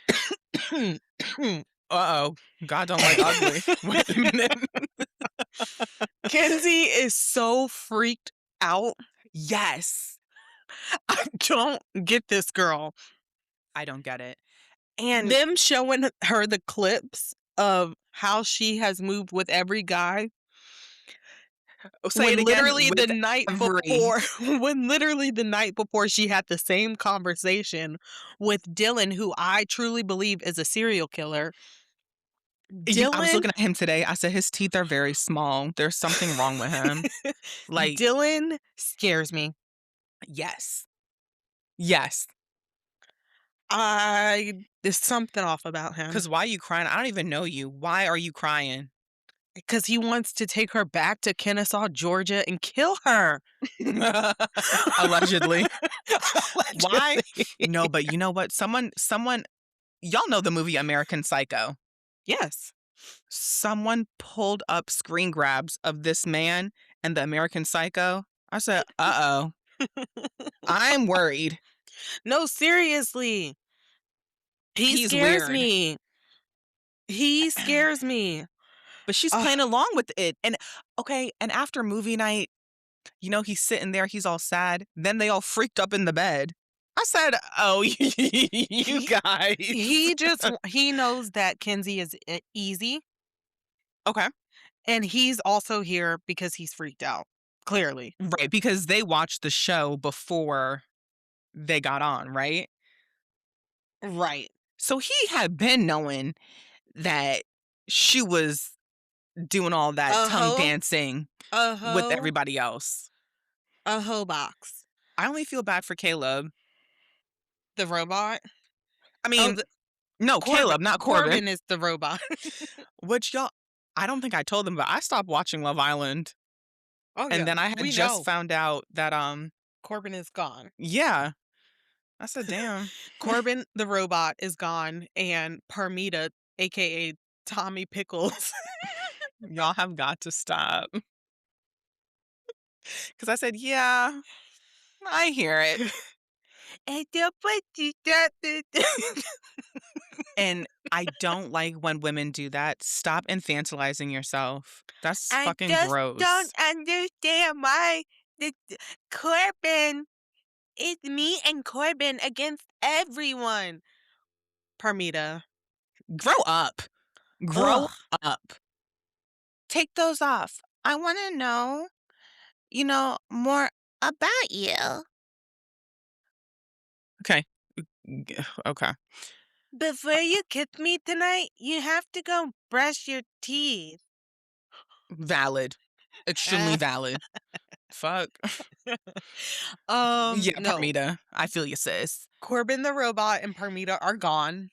Uh-oh. God don't like ugly. Wait a minute. Kenzie is so freaked out. Yes. I don't get this girl. I don't get it. And Them showing her the clips of how she has moved with every guy say it when again, literally the with night every before when literally the night before she had the same conversation with Dylan, who I truly believe is a serial killer. I was Dylan looking at him today. I said his teeth are very small. There's something wrong with him. Like, Dylan scares me. yes. Yes. There's something off about him Cause why are you crying? I don't even know you. Why are you crying? because he wants to take her back to Kennesaw, Georgia, and kill her. Allegedly. Why? Allegedly. No, but you know what? Someone y'all know the movie American Psycho. Yes. Someone pulled up screen grabs of this man and the American Psycho. I said, "Uh-oh. I'm worried. No, seriously. He He's scares weird." me. He scares me. But she's Ugh. playing along with it. And okay, and after movie night, he's sitting there, he's all sad. Then they all freaked up in the bed. I said, "Oh, you He guys." he knows that Kenzie is easy, Okay. and he's also here because he's freaked out, clearly. Right, because they watched the show before they got on, right? Right. So he had been knowing that she was doing all that A tongue hoe, dancing a with hoe, everybody else. a hoe box. I only feel bad for Caleb. The robot? I Oh, mean, the no, Corbin. Caleb, not Corbin. Corbin is the robot. Which y'all, I don't think I told them, but I stopped watching Love Island, Oh, and yeah, then I had we just know found out that, Corbin is gone. yeah. I said, "Damn." Corbin the robot is gone, and Parmita, AKA Tommy Pickles. Y'all have got to stop. Because I said, "Yeah, I hear it." And the pussy got the And I don't like when women do that. Stop infantilizing yourself. That's I fucking just don't gross. understand why the Corbin is me and Corbin against everyone. Parmita. Grow up. Grow Ugh. up. Take those off. I wanna know, more about you. Okay. Okay. Before you kiss me tonight, you have to go brush your teeth. Valid. Extremely valid. Fuck. Yeah, No. Parmita. I feel you, sis. Corbin the robot and Parmita are gone.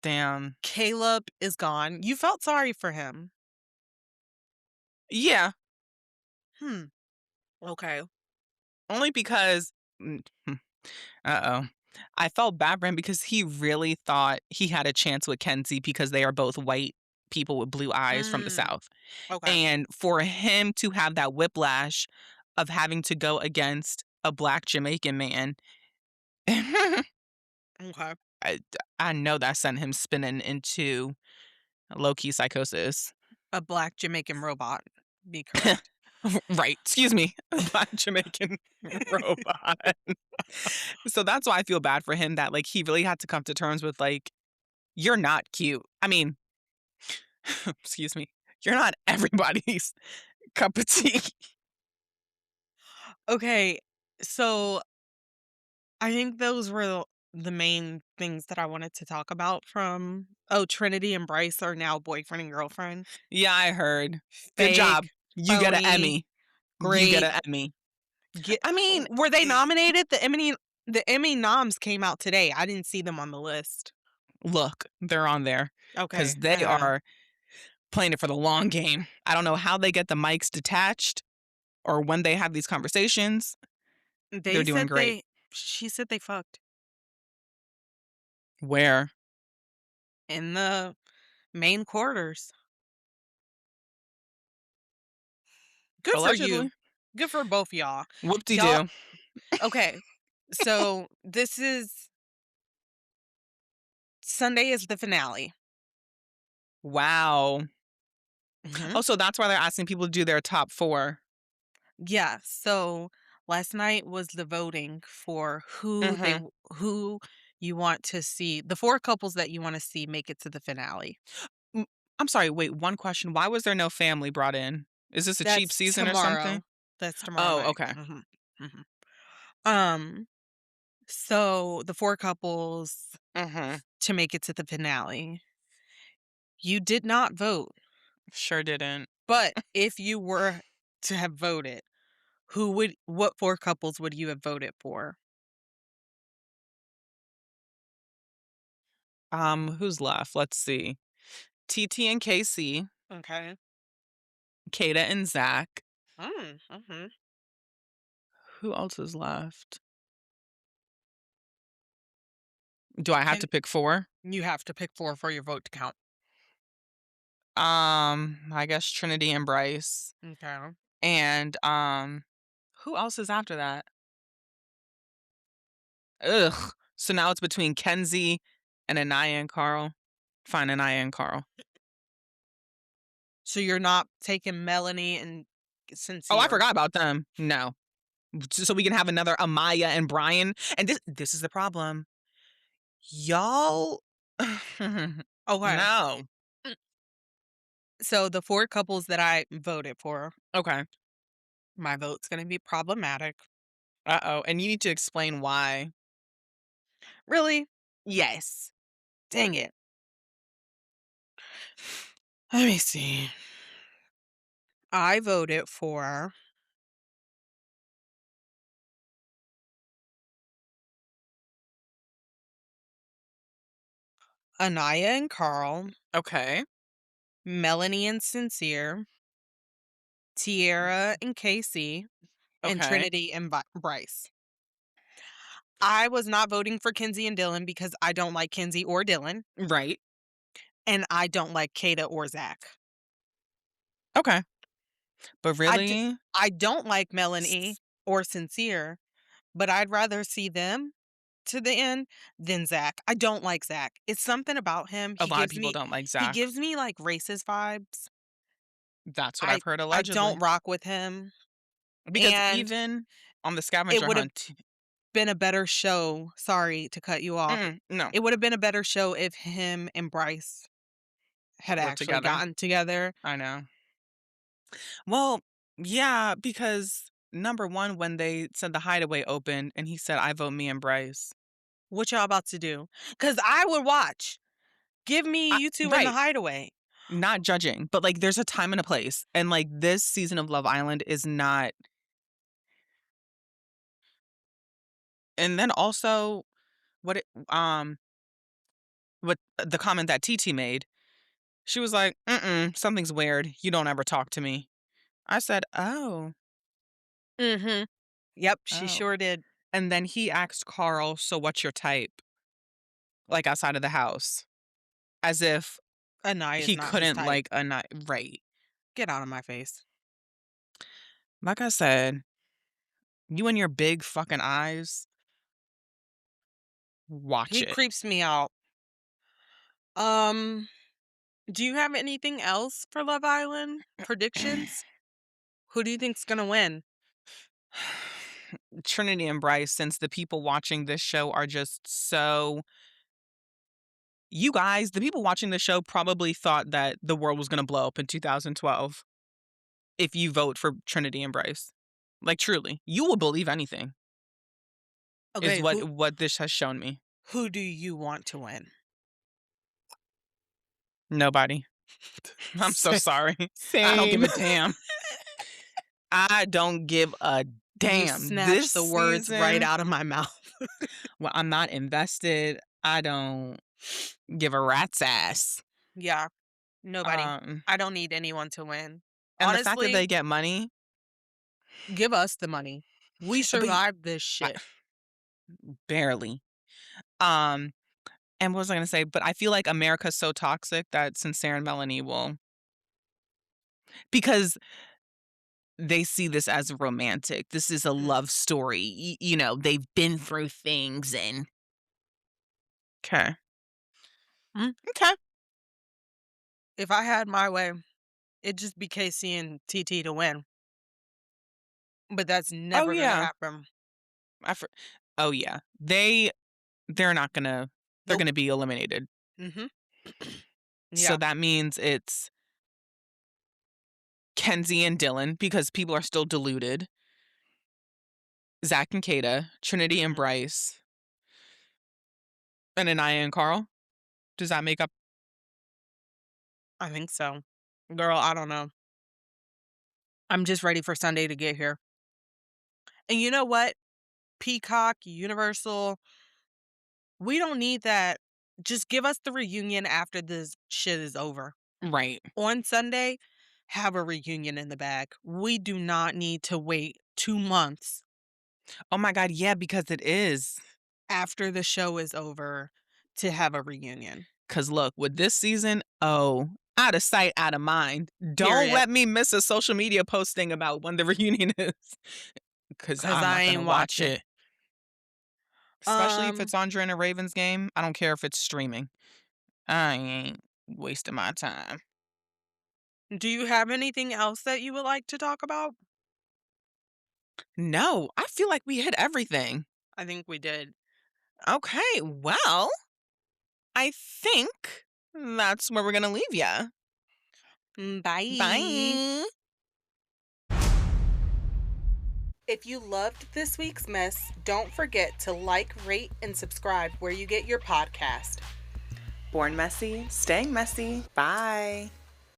Damn. Caleb is gone. You felt sorry for him. Yeah, Hmm. Okay. only because uh-oh. I felt bad for him because he really thought he had a chance with Kenzie because they are both white people with blue eyes from the Mm. South. Okay. And for him to have that whiplash of having to go against a Black Jamaican man, I Okay. I know that sent him spinning into low-key psychosis. A black Jamaican robot. Be correct. Right, excuse me, a Black Jamaican robot. So that's why I feel bad for him that, like, he really had to come to terms with, like, "You're not cute." I mean, excuse me, you're not everybody's cup of tea. Okay. So I think those were the main things that I wanted to talk about from Trinity and Bryce are now boyfriend and girlfriend. Yeah, I heard. Good job. Fake, You get an phony, Emmy. You get great. an Emmy. Get I mean, were they nominated? The Emmy noms came out today. I didn't see them on the list. look, they're on there because Okay. they are playing it for the long game. I don't know how they get the mics detached or when they have these conversations. They're They doing said great. she said they fucked Where? in the main quarters. Good for you. Allegedly. Good for both y'all. Y'all Whoop-de-doo. okay. So this is Sunday is the finale. Wow. Mhm. Oh, so that's why they're asking people to do their top 4. Yeah, so last night was the voting for Mhm. who you want to see the 4 couples that you wanna see make it to the finale. Mm, I'm sorry, wait, one question. Why was there no family brought in? Is this a cheap That's season or something? tomorrow. That's tomorrow Oh, night. okay. Mhm. Mhm. Um, so the 4 couples Mhm. to make it to the finale. You did not vote, Sure didn't. but if you were to have voted, what 4 couples would you have voted for? Who's left? Let's see. TT and KC, Okay. Kata and Zach. Mhm. Who else is left? Do I have And to pick 4? you have to pick 4 for your vote to count. I guess Trinity and Bryce. Okay. And who else is after that? Ugh. So now it's between Kenzie and Anaya and Carl. Fine, Anaya and Carl. So you're not taking Melanie and Oh, I Sincere. forgot about them. No. So we can have another Amaya and Brian. And this is the problem. Y'all Okay. no. Mm. So the 4 couples that I voted for, Okay. my vote's gonna be problematic. Uh-oh. And you need to explain why. Really? Yes. Dang it. Let me see. I voted for Anaya and Carl, Okay. Melanie and Sincere, Tiara and Casey, and Okay. Trinity and Bryce. I was not voting for Kenzie and Dylan because I don't like Kenzie or Dylan, Right. and I don't like Kata or Zach. Okay. But really? I don't like Melanie S or Sincere, but I'd rather see them to the end than Zach. I don't like Zach. It's something about him. a lot of people don't like He Zach. gives me like racist vibes. That's what I I've heard I don't allegedly. rock with him, Because and even on the it scavenger would have hunt been a better show. Sorry to cut you off. no, It would have been a better show if him and Bryce had we're actually together. gotten together. I know. Well, yeah, because number 1, when they said the hideaway opened and he said, "I vote me and Bryce." What y'all about to do? Because I would watch. Give me you two in the Right, hideaway. not judging, but, like, there's a time and a place, and, like, this season of Love Island is not. And then also what it what the comment that TT made, she was like, "Mm-mm, something's weird. You don't ever talk to me." I said, "Oh, Mhm. Yep, she oh." sure did. And then he asked Carl, "So what's your type?" Like, outside of the house, as if Anaya is he not his couldn't type. like a night. Right. Get out of my face. Like I said, you and your big fucking eyes, watch He it. creeps me out. Um, do you have anything else for Love Island? Predictions? Who do you think's gonna win? Trinity and Bryce, since the people watching this show are just so. You guys, the people watching this show probably thought that the world was gonna blow up in 2012 if you vote for Trinity and Bryce. Like, truly, you will believe anything, is Okay, what this has shown me. who do you want to win? Nobody. I'm so Sa- sorry. I don't give Same. a damn. I don't give a You damn. This snatched the words right season, out of my mouth. well, I'm not invested. I don't give a rat's ass. Yeah, nobody. Um, I don't need anyone to win. and the fact that Honestly, they get money, give us the money. We but survived this I, shit. barely. Um, and what was I gonna say? But I feel like America's so toxic that Sincere and Melanie will, because they see this as romantic. This is a Mm, love story. You know, they've been through things and okay. mm. Okay. If I had my way, it'd just be KC and TT to win. But that's Oh never gonna yeah. happen. I for, oh yeah. They're not gonna they're Nope. gonna be eliminated. Mhm. So Yeah. that means it's Kenzie and Dylan because people are still deluded. Zach and Kata, Trinity and Mhm. Bryce, and Anaya and Carl. Does that make up? I think so. Girl, I don't know. I'm just ready for Sunday to get here. And you know what? Peacock, Universal, we don't need that. Just give us the reunion after this shit is over. Right. On Sunday, have a reunion in the bag. We do not need to wait 2 months Oh my God, yeah, because it is. after the show is over to have a reunion. Cause look, with this season, oh, out of sight, out of mind. Don't Period. let me miss a social media posting about when the reunion is. Cause 'Cause I'm I not gonna ain't watch watching. it. Especially if Um, it's Andre and a Ravens game. I don't care if it's streaming. I ain't wasting my time. do you have anything else that you would like to talk about? No, I feel like we hit everything. I think we did. Okay, well, I think that's where we're gonna leave ya. Bye. Bye. If you loved this week's mess, don't forget to like, rate, and subscribe where you get your podcast. Born messy, staying messy. Bye.